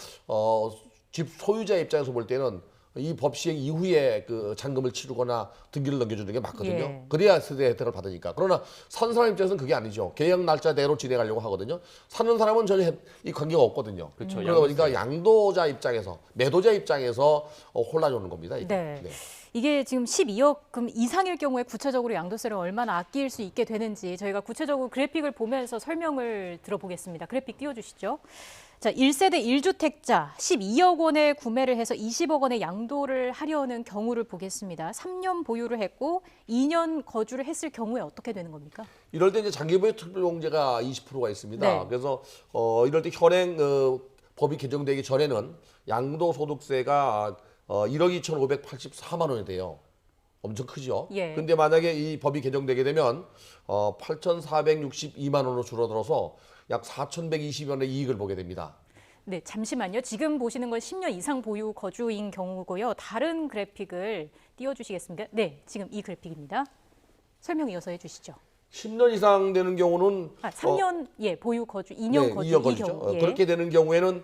집 소유자 입장에서 볼 때는 이 법 시행 이후에 그 잔금을 치르거나 등기를 넘겨주는 게 맞거든요. 예. 그래야 세대 혜택을 받으니까. 그러나 사는 사람 입장에서는 그게 아니죠. 계약 날짜대로 진행하려고 하거든요. 사는 사람은 전혀 이 관계가 없거든요. 그렇죠. 그러다 보니까 양도자 입장에서, 매도자 입장에서 혼란이 오는 겁니다. 이게. 네. 네. 이게 지금 12억금 이상일 경우에 구체적으로 양도세를 얼마나 아낄 수 있게 되는지 저희가 구체적으로 그래픽을 보면서 설명을 들어보겠습니다. 그래픽 띄워주시죠. 자, 1세대 1주택자 12억 원에 구매를 해서 20억 원의 양도를 하려는 경우를 보겠습니다. 3년 보유를 했고 2년 거주를 했을 경우에 어떻게 되는 겁니까? 이럴 때 이제 장기보유 특별공제가 20%가 있습니다. 네. 그래서 이럴 때 현행 법이 개정되기 전에는 양도소득세가 1억 2,584만 원이 돼요. 엄청 크죠. 예. 근데 만약에 이 법이 개정되게 되면 8,462만 원으로 줄어들어서 약 4,120원의 이익을 보게 됩니다. 네, 잠시만요. 지금 보시는 건 10년 이상 보유 거주인 경우고요. 다른 그래픽을 띄워주시겠습니까? 네, 지금 이 그래픽입니다. 설명 이어서 해주시죠. 10년 이상 되는 경우는 3년 보유 거주, 2년 거주 2년 이 거주죠. 경우. 예. 그렇게 되는 경우에는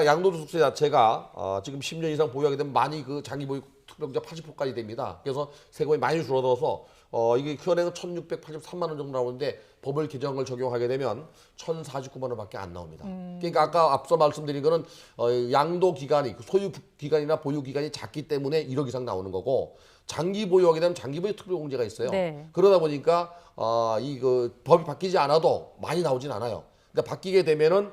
양도소득세 자체가 지금 10년 이상 보유하게 되면 많이 그 장기 보유 특별공제 80%까지 됩니다. 그래서 세금이 많이 줄어들어서 이게 현행은 1,683만 원 정도 나오는데 법을 개정을 적용하게 되면 1,049만 원밖에 안 나옵니다. 그러니까 아까 앞서 말씀드린 거는 양도 기간이 소유 기간이나 보유 기간이 작기 때문에 1억 이상 나오는 거고 장기 보유하게 되면 장기 보유 특별공제가 있어요. 네. 그러다 보니까 법이 바뀌지 않아도 많이 나오진 않아요. 그러니까 바뀌게 되면은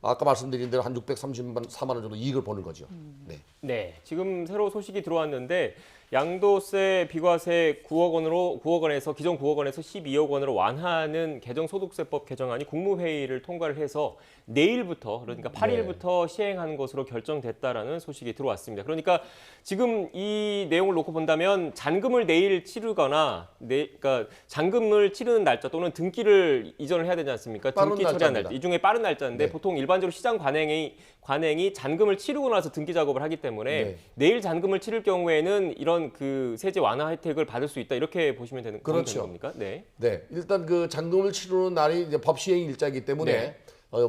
아까 말씀드린 대로 한 634만 원 정도 이익을 보는 거죠. 네. 네, 지금 새로 소식이 들어왔는데 양도세 비과세 9억 원에서 기존 9억 원에서 12억 원으로 완화하는 개정소득세법 개정안이 국무회의를 통과를 해서 내일부터 그러니까 8일부터 시행하는 것으로 결정됐다라는 소식이 들어왔습니다. 그러니까 지금 이 내용을 놓고 본다면 잔금을 내일 치르거나 그러니까 잔금을 치르는 날짜 또는 등기를 이전을 해야 되지 않습니까? 등기 처리한 날짜. 이 중에 빠른 날짜인데 보통 일반적으로 시장 관행이 잔금을 치르고 나서 등기 작업을 하기 때문에 내일 잔금을 치를 경우에는 이런 그 세제 완화 혜택을 받을 수 있다 이렇게 보시면 되는 겁니까? 네. 네. 일단 그 잔금을 치르는 날이 이제 법 시행 일자이기 때문에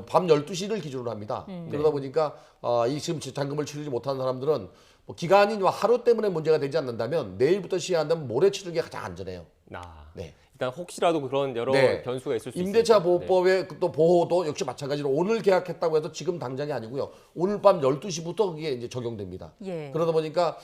밤 12시를 기준으로 합니다. 그러다 보니까 이 지금 잔금을 치르지 못하는 사람들은 뭐 기간이 하루 때문에 문제가 되지 않는다면 내일부터 시행한다면 모레 치르는 게 가장 안전해요. 네. 일단 혹시라도 그런 여러 변수가 있을 수 있습니다. 임대차 보호법의 또 보호도 역시 마찬가지로 오늘 계약했다고 해서 지금 당장이 아니고요. 오늘 밤 12시부터 그게 이제 적용됩니다. 예. 그러다 보니까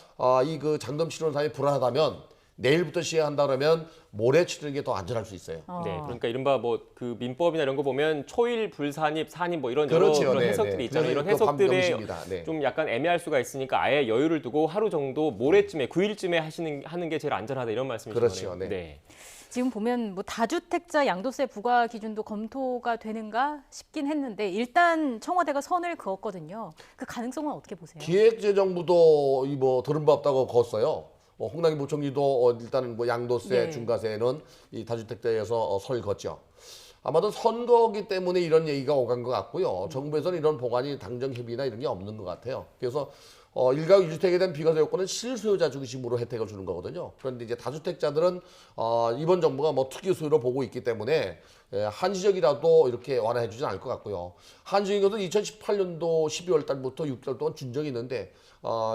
이 그 잔금 치르는 사람이 불안하다면 내일부터 시행한다 그러면 모레 치르는 게 더 안전할 수 있어요. 네, 그러니까 이른바 뭐 그 민법이나 이런 거 보면 초일, 불산입, 산입 뭐 이런 그렇죠. 여러 그런 네, 해석들이 네. 있잖아요. 이런 그래서 해석들에 명시입니다. 네. 좀 약간 애매할 수가 있으니까 아예 여유를 두고 하루 정도 모레쯤에 9일쯤에 하는 게 제일 안전하다 이런 말씀이신 그렇죠. 거네요. 네. 지금 보면 뭐 다주택자 양도세 부과 기준도 검토가 되는가 싶긴 했는데 일단 청와대가 선을 그었거든요. 그 가능성은 어떻게 보세요? 기획재정부도 뭐 들은 바 없다고 걷어요. 홍남기 부총리도 일단은 뭐 양도세, 네. 중과세는 이 다주택자에서 선을 걷죠. 아마도 선거기 때문에 이런 얘기가 오간 것 같고요. 정부에서는 이런 보관이 당정 협의나 이런 게 없는 것 같아요. 그래서 일가구 1주택에 대한 비과세 요건은 실수요자 중심으로 혜택을 주는 거거든요. 그런데 이제 다주택자들은 이번 정부가 뭐 특이 수요로 보고 있기 때문에 한시적이라도 이렇게 완화해 주진 않을 것 같고요. 한시적인 것은 2018년도 12월 달부터 6개월 동안 준적이 있는데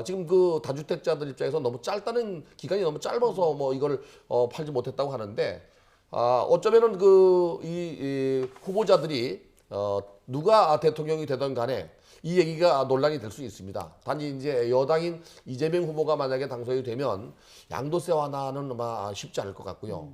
지금 그 다주택자들 입장에서 너무 짧다는 기간이 너무 짧아서 뭐 이걸 팔지 못했다고 하는데 어쩌면은 이 후보자들이 누가 대통령이 되든 간에 이 얘기가 논란이 될 수 있습니다. 단지 이제 여당인 이재명 후보가 만약에 당선이 되면 양도세 완화는 아마 쉽지 않을 것 같고요.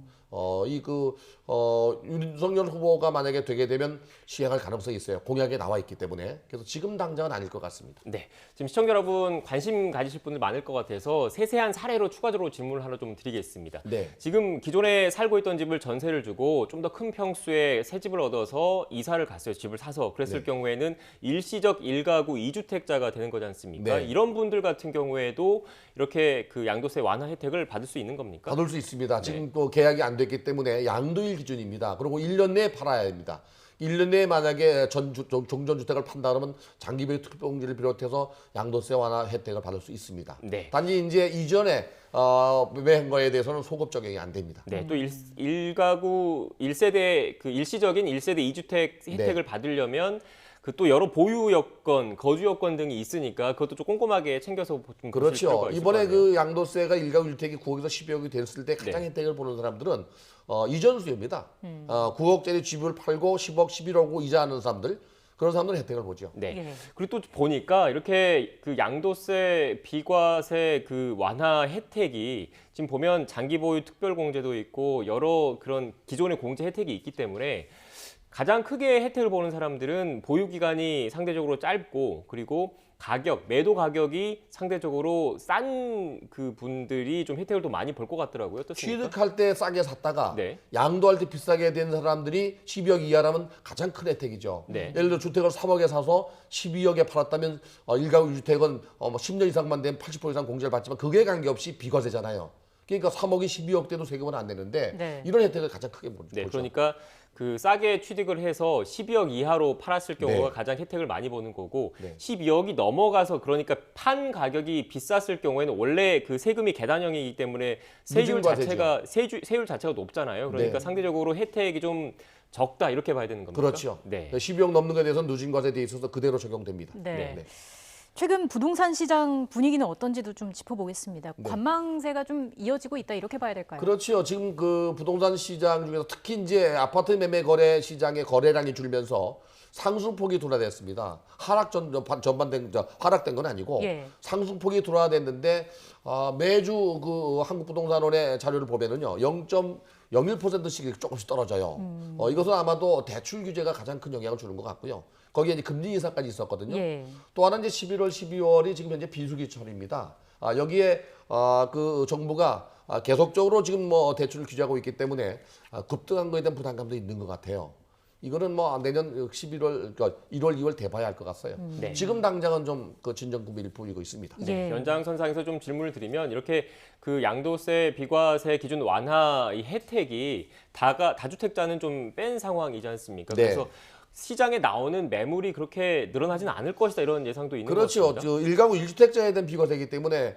윤석열 후보가 만약에 되게 되면 시행할 가능성이 있어요. 공약에 나와 있기 때문에. 그래서 지금 당장은 아닐 것 같습니다. 네, 지금 시청자 여러분 관심 가지실 분들 많을 것 같아서 세세한 사례로 추가적으로 질문을 하나 좀 드리겠습니다. 네. 지금 기존에 살고 있던 집을 전세를 주고 좀 더 큰 평수의 새 집을 얻어서 이사를 갔어요. 집을 사서. 그랬을 네. 경우에는 일시적 1가구 2주택자가 되는 거지 않습니까? 네. 이런 분들 같은 경우에도 이렇게 그 양도세 완화 혜택을 받을 수 있는 겁니까? 받을 수 있습니다. 지금 또 계약이 안 됐기 때문에 양도일 기준입니다. 그리고 1년 내에 팔아야 됩니다. 1년 내에 만약에 종전주택을 판다 그러면 장기보유 특별공제를 비롯해서 양도세 완화 혜택을 받을 수 있습니다. 네. 단지 이제 이전에 매매한 거에 대해서는 소급 적용이 안 됩니다. 네, 또 1가구 1세대 그 일시적인 1세대 2주택 혜택을 받으려면 그 또 여러 보유 여건, 거주 여건 등이 있으니까 그것도 좀 꼼꼼하게 챙겨서 좀 그렇죠. 있을 이번에 거 아니에요. 그 양도세가 1가구 1주택이 9억에서 10억이 됐을 때 가장 혜택을 보는 사람들은 이전 수요입니다. 9억짜리 집을 팔고 10억, 11억 이자하는 사람들 그런 사람들은 혜택을 보죠. 네. 그리고 또 보니까 이렇게 그 양도세 비과세 그 완화 혜택이 지금 보면 장기 보유 특별 공제도 있고 여러 그런 기존의 공제 혜택이 있기 때문에 가장 크게 혜택을 보는 사람들은 보유 기간이 상대적으로 짧고 그리고 매도 가격이 상대적으로 싼 그 분들이 좀 혜택을 더 많이 볼 것 같더라고요. 어떻습니까? 취득할 때 싸게 샀다가 양도할 때 비싸게 된 사람들이 12억 이하라면 가장 큰 혜택이죠. 예를 들어 주택을 3억에 사서 12억에 팔았다면 1가구 1주택은 10년 이상만 되면 80% 이상 공제를 받지만 그게 관계없이 비과세잖아요. 그러니까 3억이 12억 대도 세금은 안 내는데 이런 혜택을 가장 크게 보죠. 그러니까 그 싸게 취득을 해서 12억 이하로 팔았을 경우가 가장 혜택을 많이 보는 거고 12억이 넘어가서 그러니까 판 가격이 비쌌을 경우에는 원래 그 세금이 계단형이기 때문에 세율 자체가 높잖아요. 그러니까 상대적으로 혜택이 좀 적다 이렇게 봐야 되는 겁니까? 그렇죠. 12억 넘는 것에 대해서는 누진과세에 있어서 그대로 적용됩니다. 최근 부동산 시장 분위기는 어떤지도 좀 짚어보겠습니다. 관망세가 좀 이어지고 있다 이렇게 봐야 될까요? 그렇죠. 지금 그 부동산 시장 중에서 특히 이제 아파트 매매 거래 시장의 거래량이 줄면서 상승폭이 둔화됐습니다. 하락된 건 아니고 상승폭이 둔화됐는데 매주 그 한국부동산원의 자료를 보면은요 0.01%씩 조금씩 떨어져요. 이것은 아마도 대출 규제가 가장 큰 영향을 주는 것 같고요. 거기에 이제 금리 인상까지 있었거든요. 또 하나 이제 11월, 12월이 지금 현재 비수기철입니다. 여기에 그 정부가 계속적으로 지금 뭐 대출을 규제하고 있기 때문에 급등한 거에 대한 부담감도 있는 것 같아요. 이거는 뭐 내년 11월, 그러니까 1월, 2월 돼봐야 할 것 같아요. 지금 당장은 좀 그 진정 구미를 보이고 있습니다. 연장선상에서 좀 질문을 드리면 이렇게 그 양도세 비과세 기준 완화 이 혜택이 다주택자는 좀 뺀 상황이지 않습니까? 그래서 시장에 나오는 매물이 그렇게 늘어나지는 않을 것이다 이런 예상도 있는 것 같습니다. 그렇죠. 1가구 1주택자에 대한 비과세이기 때문에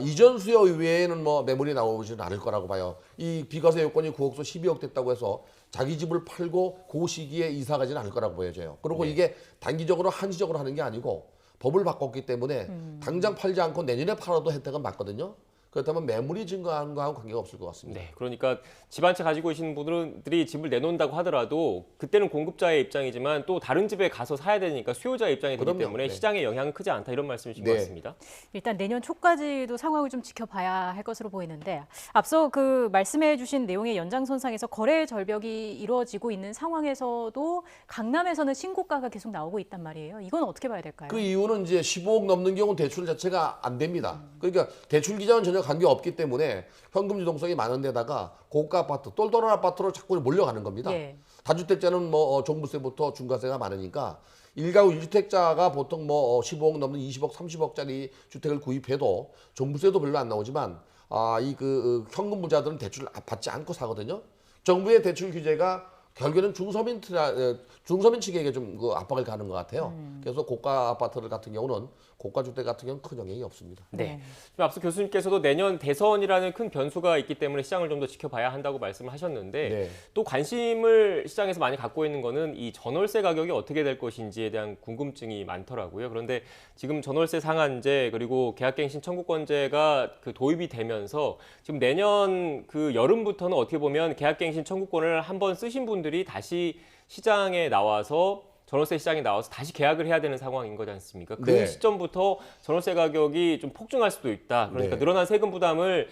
이전 수요 외에는 뭐 매물이 나오지는 않을 거라고 봐요. 이 비과세 요건이 9억서 12억 됐다고 해서 자기 집을 팔고 그 시기에 이사 가지는 않을 거라고 보여져요. 그리고 이게 단기적으로 한시적으로 하는 게 아니고 법을 바꿨기 때문에 당장 팔지 않고 내년에 팔아도 혜택은 맞거든요. 그렇다면 매물이 증가하는 거하고 관계가 없을 것 같습니다. 네, 그러니까 집 한 채 가지고 계시는 분들이 집을 내놓는다고 하더라도 그때는 공급자의 입장이지만 또 다른 집에 가서 사야 되니까 수요자의 입장이 되기 그럼요. 때문에 네. 시장에 영향은 크지 않다 이런 말씀이신 네. 것 같습니다. 일단 내년 초까지도 상황을 좀 지켜봐야 할 것으로 보이는데 앞서 그 말씀해 주신 내용의 연장선상에서 거래 절벽이 이루어지고 있는 상황에서도 강남에서는 신고가가 계속 나오고 있단 말이에요. 이건 어떻게 봐야 될까요? 그 이유는 이제 15억 넘는 경우는 대출 자체가 안 됩니다. 그러니까 대출 기간은 전혀 관계없기 때문에 현금 유동성이 많은 데다가 고가 아파트, 똘똘한 아파트로 자꾸 몰려가는 겁니다. 예. 다주택자는 뭐 종부세부터 중과세가 많으니까 일가구 1주택자가 보통 뭐 15억 넘는 20억, 30억짜리 주택을 구입해도 종부세도 별로 안 나오지만 이 현금 부자들은 대출을 받지 않고 사거든요. 정부의 대출 규제가 결국에는 중서민 측에게 좀 압박을 가는 것 같아요. 그래서 고가 아파트들 같은 경우는 고가 주택 같은 경우는 큰 영향이 없습니다. 네. 지금 앞서 교수님께서도 내년 대선이라는 큰 변수가 있기 때문에 시장을 좀 더 지켜봐야 한다고 말씀을 하셨는데 네. 또 관심을 시장에서 많이 갖고 있는 거는 이 전월세 가격이 어떻게 될 것인지에 대한 궁금증이 많더라고요. 그런데 지금 전월세 상한제 그리고 계약갱신 청구권제가 도입이 되면서 지금 내년 여름부터는 어떻게 보면 계약갱신 청구권을 한번 쓰신 분들이 다시 시장에 나와서 전월세 시장에 나와서 다시 계약을 해야 되는 상황인 거지 않습니까? 그 네. 시점부터 전월세 가격이 좀 폭증할 수도 있다. 그러니까 네. 늘어난 세금 부담을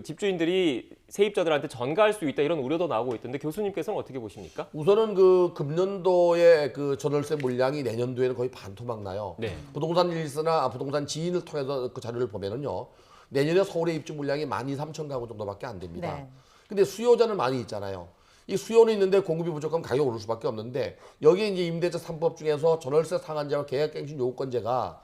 집주인들이 세입자들한테 전가할 수 있다 이런 우려도 나오고 있던데 교수님께서는 어떻게 보십니까? 우선은 금년도의 전월세 물량이 내년도에는 거의 반토막 나요. 네. 부동산 일스나 부동산 지인을 통해서 그 자료를 보면은요. 내년에 서울의 입주 물량이 12,300가구 정도밖에 안 됩니다. 네. 근데 수요자는 많이 있잖아요. 이 수요는 있는데 공급이 부족하면 가격이 오를 수밖에 없는데 여기에 이제 임대차 3법 중에서 전월세 상한제와 계약갱신 요건제가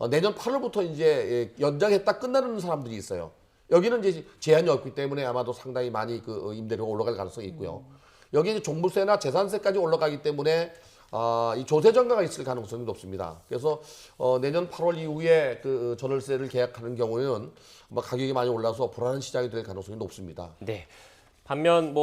내년 8월부터 이제 연장했다 끝나는 사람들이 있어요. 여기는 이제 제한이 없기 때문에 아마도 상당히 많이 임대료가 올라갈 가능성이 있고요. 여기 이제 종부세나 재산세까지 올라가기 때문에 이 조세 전가가 있을 가능성이 높습니다. 그래서 내년 8월 이후에 전월세를 계약하는 경우에는 가격이 많이 올라서 불안한 시장이 될 가능성이 높습니다. 네. 반면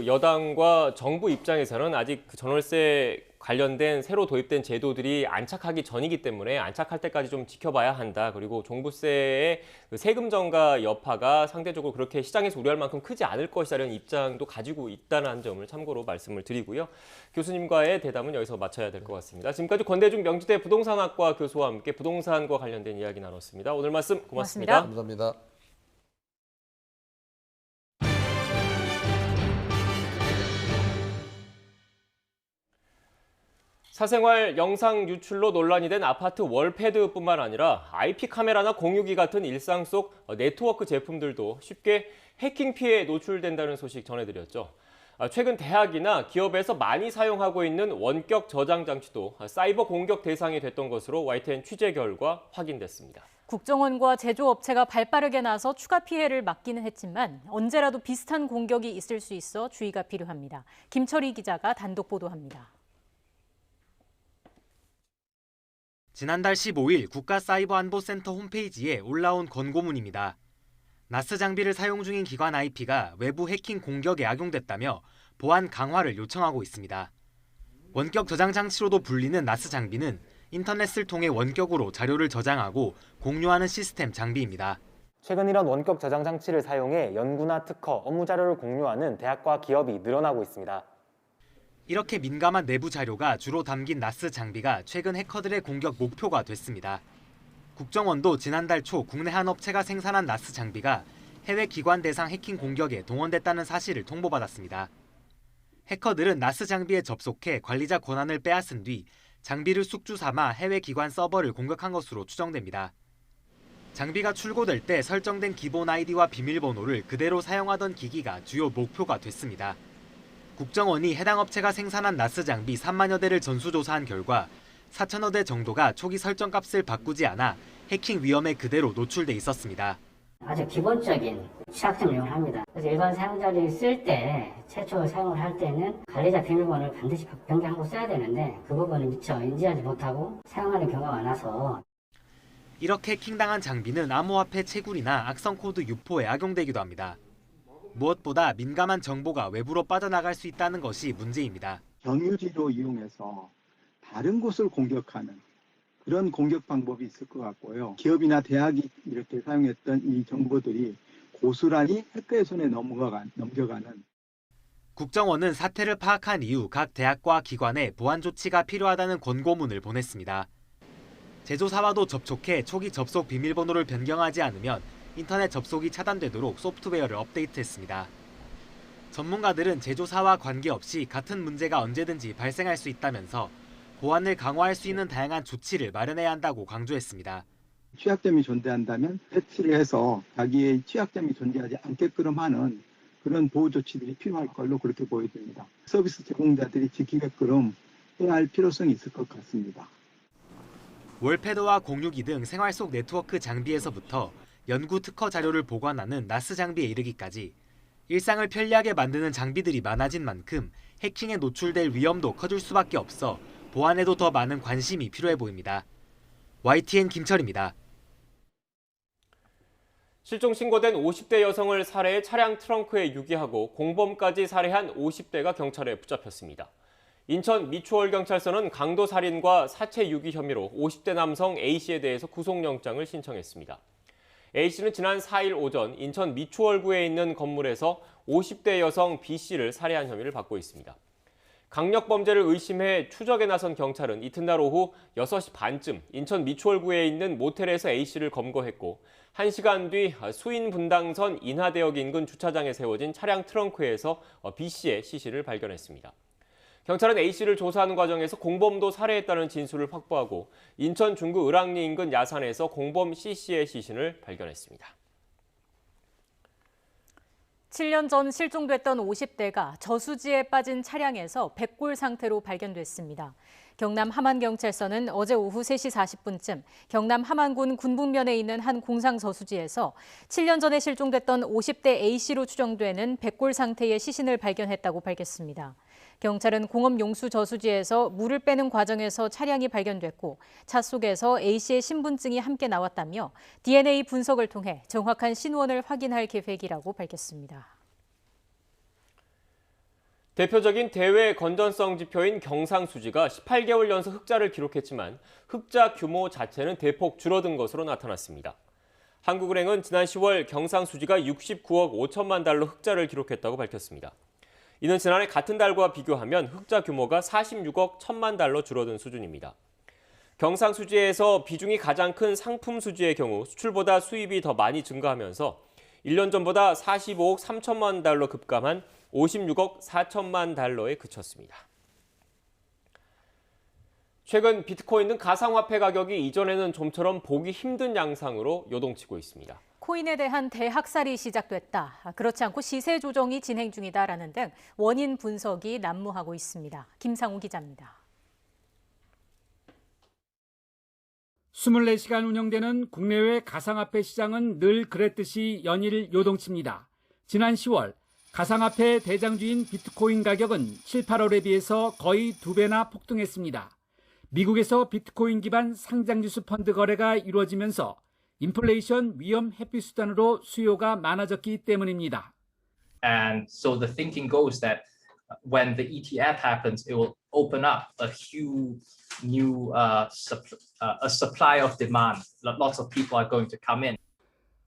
여당과 정부 입장에서는 아직 전월세 관련된 새로 도입된 제도들이 안착하기 전이기 때문에 안착할 때까지 좀 지켜봐야 한다. 그리고 종부세의 세금 전가 여파가 상대적으로 그렇게 시장에서 우려할 만큼 크지 않을 것이라는 입장도 가지고 있다는 점을 참고로 말씀을 드리고요. 교수님과의 대담은 여기서 마쳐야 될 것 같습니다. 지금까지 권대중 명지대 부동산학과 교수와 함께 부동산과 관련된 이야기 나눴습니다. 오늘 말씀 고맙습니다. 감사합니다. 사생활 영상 유출로 논란이 된 아파트 월패드뿐만 아니라 IP 카메라나 공유기 같은 일상 속 네트워크 제품들도 쉽게 해킹 피해에 노출된다는 소식 전해드렸죠. 최근 대학이나 기업에서 많이 사용하고 있는 원격 저장 장치도 사이버 공격 대상이 됐던 것으로 YTN 취재 결과 확인됐습니다. 국정원과 제조업체가 발빠르게 나서 추가 피해를 막기는 했지만 언제라도 비슷한 공격이 있을 수 있어 주의가 필요합니다. 김철희 기자가 단독 보도합니다. 지난달 15일 국가사이버안보센터 홈페이지에 올라온 권고문입니다. 나스 장비를 사용 중인 기관 IP가 외부 해킹 공격에 악용됐다며 보안 강화를 요청하고 있습니다. 원격 저장 장치로도 불리는 나스 장비는 인터넷을 통해 원격으로 자료를 저장하고 공유하는 시스템 장비입니다. 최근 이런 원격 저장 장치를 사용해 연구나 특허, 업무 자료를 공유하는 대학과 기업이 늘어나고 있습니다. 이렇게 민감한 내부 자료가 주로 담긴 나스 장비가 최근 해커들의 공격 목표가 됐습니다. 국정원도 지난달 초 국내 한 업체가 생산한 나스 장비가 해외 기관 대상 해킹 공격에 동원됐다는 사실을 통보받았습니다. 해커들은 나스 장비에 접속해 관리자 권한을 빼앗은 뒤 장비를 숙주 삼아 해외 기관 서버를 공격한 것으로 추정됩니다. 장비가 출고될 때 설정된 기본 아이디와 비밀번호를 그대로 사용하던 기기가 주요 목표가 됐습니다. 국정원이 해당 업체가 생산한 나스 장비 3만여 대를 전수조사한 결과 4천여 대 정도가 초기 설정값을 바꾸지 않아 해킹 위험에 그대로 노출돼 있었습니다. 아주 기본적인 취약점을 이용합니다. 그래서 일반 사용자들이 쓸 때 최초 사용을 할 때는 관리자 비밀번호를 반드시 변경하고 써야 되는데 그 부분을 미처 인지하지 못하고 사용하는 경우가 많아서 이렇게 해킹당한 장비는 암호화폐 채굴이나 악성 코드 유포에 악용되기도 합니다. 무엇보다 민감한 정보가 외부로 빠져나갈 수 있다는 것이 문제입니다. 경유지로 이용해서 다른 곳을 공격하는 이런 공격 방법이 있을 것 같고요. 기업이나 대학이 이렇게 사용했던 이 정보들이 고스란히 해커의 손에 넘겨가는. 국정원은 사태를 파악한 이후 각 대학과 기관에 보안 조치가 필요하다는 권고문을 보냈습니다. 제조사와도 접촉해 초기 접속 비밀번호를 변경하지 않으면 인터넷 접속이 차단되도록 소프트웨어를 업데이트했습니다. 전문가들은 제조사와 관계없이 같은 문제가 언제든지 발생할 수 있다면서 보안을 강화할 수 있는 다양한 조치를 마련해야 한다고 강조했습니다. 취약점이 존재한다면 패치를 해서 자기의 취약점이 존재하지 않게끔 하는 그런 보호 조치들이 필요할 걸로 그렇게 보여집니다. 서비스 제공자들이 지키게끔 해야 할 필요성이 있을 것 같습니다. 월패드와 공유기 등 생활 속 네트워크 장비에서부터 연구 특허 자료를 보관하는 나스 장비에 이르기까지 일상을 편리하게 만드는 장비들이 많아진 만큼 해킹에 노출될 위험도 커질 수밖에 없어 보안에도 더 많은 관심이 필요해 보입니다. YTN 김철입니다. 실종 신고된 50대 여성을 살해해 차량 트렁크에 유기하고 공범까지 살해한 50대가 경찰에 붙잡혔습니다. 인천 미추홀경찰서는 강도살인과 사체 유기 혐의로 50대 남성 A씨에 대해서 구속영장을 신청했습니다. A씨는 지난 4일 오전 인천 미추홀구에 있는 건물에서 50대 여성 B씨를 살해한 혐의를 받고 있습니다. 강력범죄를 의심해 추적에 나선 경찰은 이튿날 오후 6시 반쯤 인천 미추홀구에 있는 모텔에서 A씨를 검거했고 1시간 뒤 수인분당선 인하대역 인근 주차장에 세워진 차량 트렁크에서 B씨의 시신을 발견했습니다. 경찰은 A씨를 조사하는 과정에서 공범도 살해했다는 진술을 확보하고 인천 중구 을왕리 인근 야산에서 공범 C씨의 시신을 발견했습니다. 7년 전 실종됐던 50대가 저수지에 빠진 차량에서 백골 상태로 발견됐습니다. 경남 함안경찰서는 어제 오후 3시 40분쯤 경남 함안군 군북면에 있는 한 공상 저수지에서 7년 전에 실종됐던 50대 A씨로 추정되는 백골 상태의 시신을 발견했다고 밝혔습니다. 경찰은 공업용수 저수지에서 물을 빼는 과정에서 차량이 발견됐고 차 속에서 A씨의 신분증이 함께 나왔다며 DNA 분석을 통해 정확한 신원을 확인할 계획이라고 밝혔습니다. 대표적인 대외 건전성 지표인 경상수지가 18개월 연속 흑자를 기록했지만 흑자 규모 자체는 대폭 줄어든 것으로 나타났습니다. 한국은행은 지난 10월 경상수지가 69억 5천만 달러 흑자를 기록했다고 밝혔습니다. 이는 지난해 같은 달과 비교하면 흑자 규모가 46억 1천만 달러 줄어든 수준입니다. 경상수지에서 비중이 가장 큰 상품 수지의 경우 수출보다 수입이 더 많이 증가하면서 1년 전보다 45억 3천만 달러 급감한 56억 4천만 달러에 그쳤습니다. 최근 비트코인 등 가상화폐 가격이 이전에는 좀처럼 보기 힘든 양상으로 요동치고 있습니다. 코인에 대한 대학살이 시작됐다. 그렇지 않고 시세 조정이 진행 중이다라는 등 원인 분석이 난무하고 있습니다. 김상우 기자입니다. 24시간 운영되는 국내외 가상화폐 시장은 늘 그랬듯이 연일 요동칩니다. 지난 10월 가상화폐 대장주인 비트코인 가격은 7, 8월에 비해서 거의 2배나 폭등했습니다. 미국에서 비트코인 기반 상장지수 펀드 거래가 이루어지면서 인플레이션 위험 회피 수단으로 수요가 많아졌기 때문입니다. And so the thinking goes that when the ETF happens, it will open up a huge new a supply of demand. Lots of people are going to come in.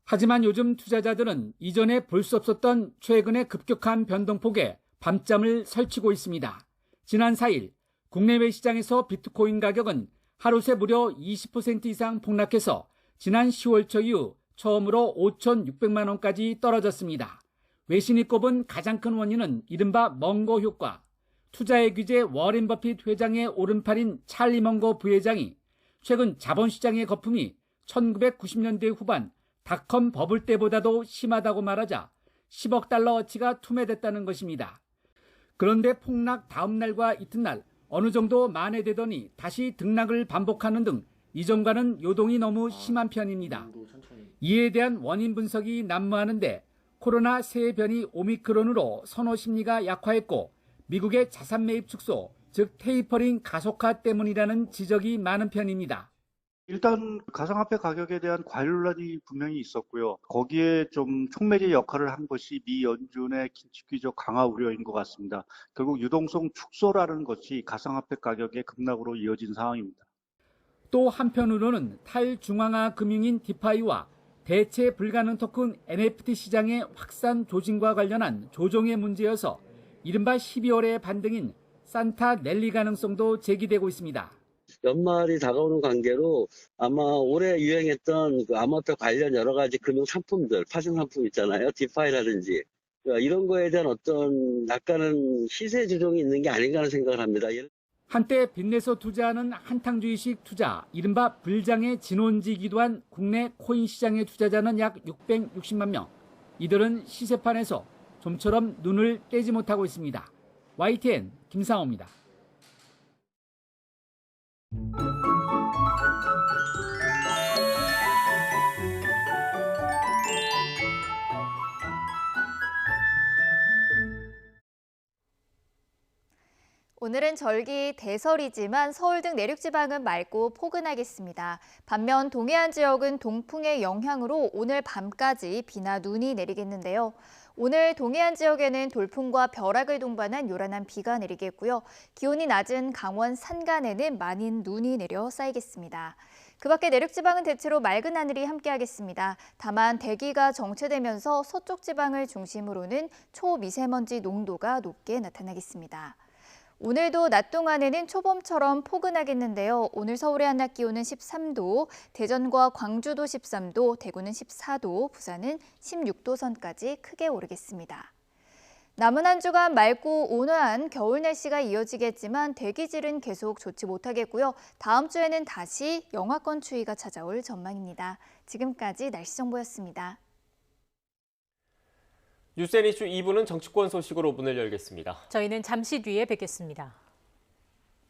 하지만 요즘 투자자들은 이전에 볼 수 없었던 최근의 급격한 변동폭에 밤잠을 설치고 있습니다. 지난 4일 국내외 시장에서 비트코인 가격은 하루 새 무려 20% 이상 폭락해서 지난 10월 초 이후 처음으로 5,600만 원까지 떨어졌습니다. 외신이 꼽은 가장 큰 원인은 이른바 멍거 효과. 투자의 귀재 워렌 버핏 회장의 오른팔인 찰리 멍거 부회장이 최근 자본시장의 거품이 1990년대 후반 닷컴 버블 때보다도 심하다고 말하자 10억 달러 어치가 투매됐다는 것입니다. 그런데 폭락 다음 날과 이튿날 어느 정도 만회되더니 다시 등락을 반복하는 등 이전과는 요동이 너무 심한 편입니다. 이에 대한 원인 분석이 난무하는데 코로나 새 변이 오미크론으로 선호 심리가 약화했고 미국의 자산 매입 축소, 즉 테이퍼링 가속화 때문이라는 지적이 많은 편입니다. 일단 가상화폐 가격에 대한 과열 논란이 분명히 있었고요. 거기에 좀 촉매제 역할을 한 것이 미 연준의 긴축기조 강화 우려인 것 같습니다. 결국 유동성 축소라는 것이 가상화폐 가격의 급락으로 이어진 상황입니다. 또 한편으로는 탈중앙화 금융인 디파이와 대체 불가능 토큰 NFT 시장의 확산 조짐과 관련한 조정의 문제여서 이른바 12월의 반등인 산타 랠리 가능성도 제기되고 있습니다. 연말이 다가오는 관계로 아마 올해 유행했던 그 암호화폐 관련 여러 가지 금융 상품들, 파생 상품 있잖아요. 디파이라든지 이런 거에 대한 어떤 약간은 시세 조정이 있는 게 아닌가 하는 생각을 합니다. 한때 빚내서 투자하는 한탕주의식 투자, 이른바 불장의 진원지이기도 한 국내 코인 시장의 투자자는 약 660만 명. 이들은 시세판에서 좀처럼 눈을 떼지 못하고 있습니다. YTN 김상호입니다. 오늘은 절기 대설이지만 서울 등 내륙지방은 맑고 포근하겠습니다. 반면 동해안 지역은 동풍의 영향으로 오늘 밤까지 비나 눈이 내리겠는데요. 오늘 동해안 지역에는 돌풍과 벼락을 동반한 요란한 비가 내리겠고요. 기온이 낮은 강원 산간에는 많은 눈이 내려 쌓이겠습니다. 그 밖에 내륙지방은 대체로 맑은 하늘이 함께하겠습니다. 다만 대기가 정체되면서 서쪽 지방을 중심으로는 초미세먼지 농도가 높게 나타나겠습니다. 오늘도 낮 동안에는 초봄처럼 포근하겠는데요. 오늘 서울의 한낮 기온은 13도, 대전과 광주도 13도, 대구는 14도, 부산은 16도 선까지 크게 오르겠습니다. 남은 한 주간 맑고 온화한 겨울 날씨가 이어지겠지만 대기질은 계속 좋지 못하겠고요. 다음 주에는 다시 영하권 추위가 찾아올 전망입니다. 지금까지 날씨 정보였습니다. 뉴스앤이슈 2부는 정치권 소식으로 문을 열겠습니다. 저희는 잠시 뒤에 뵙겠습니다.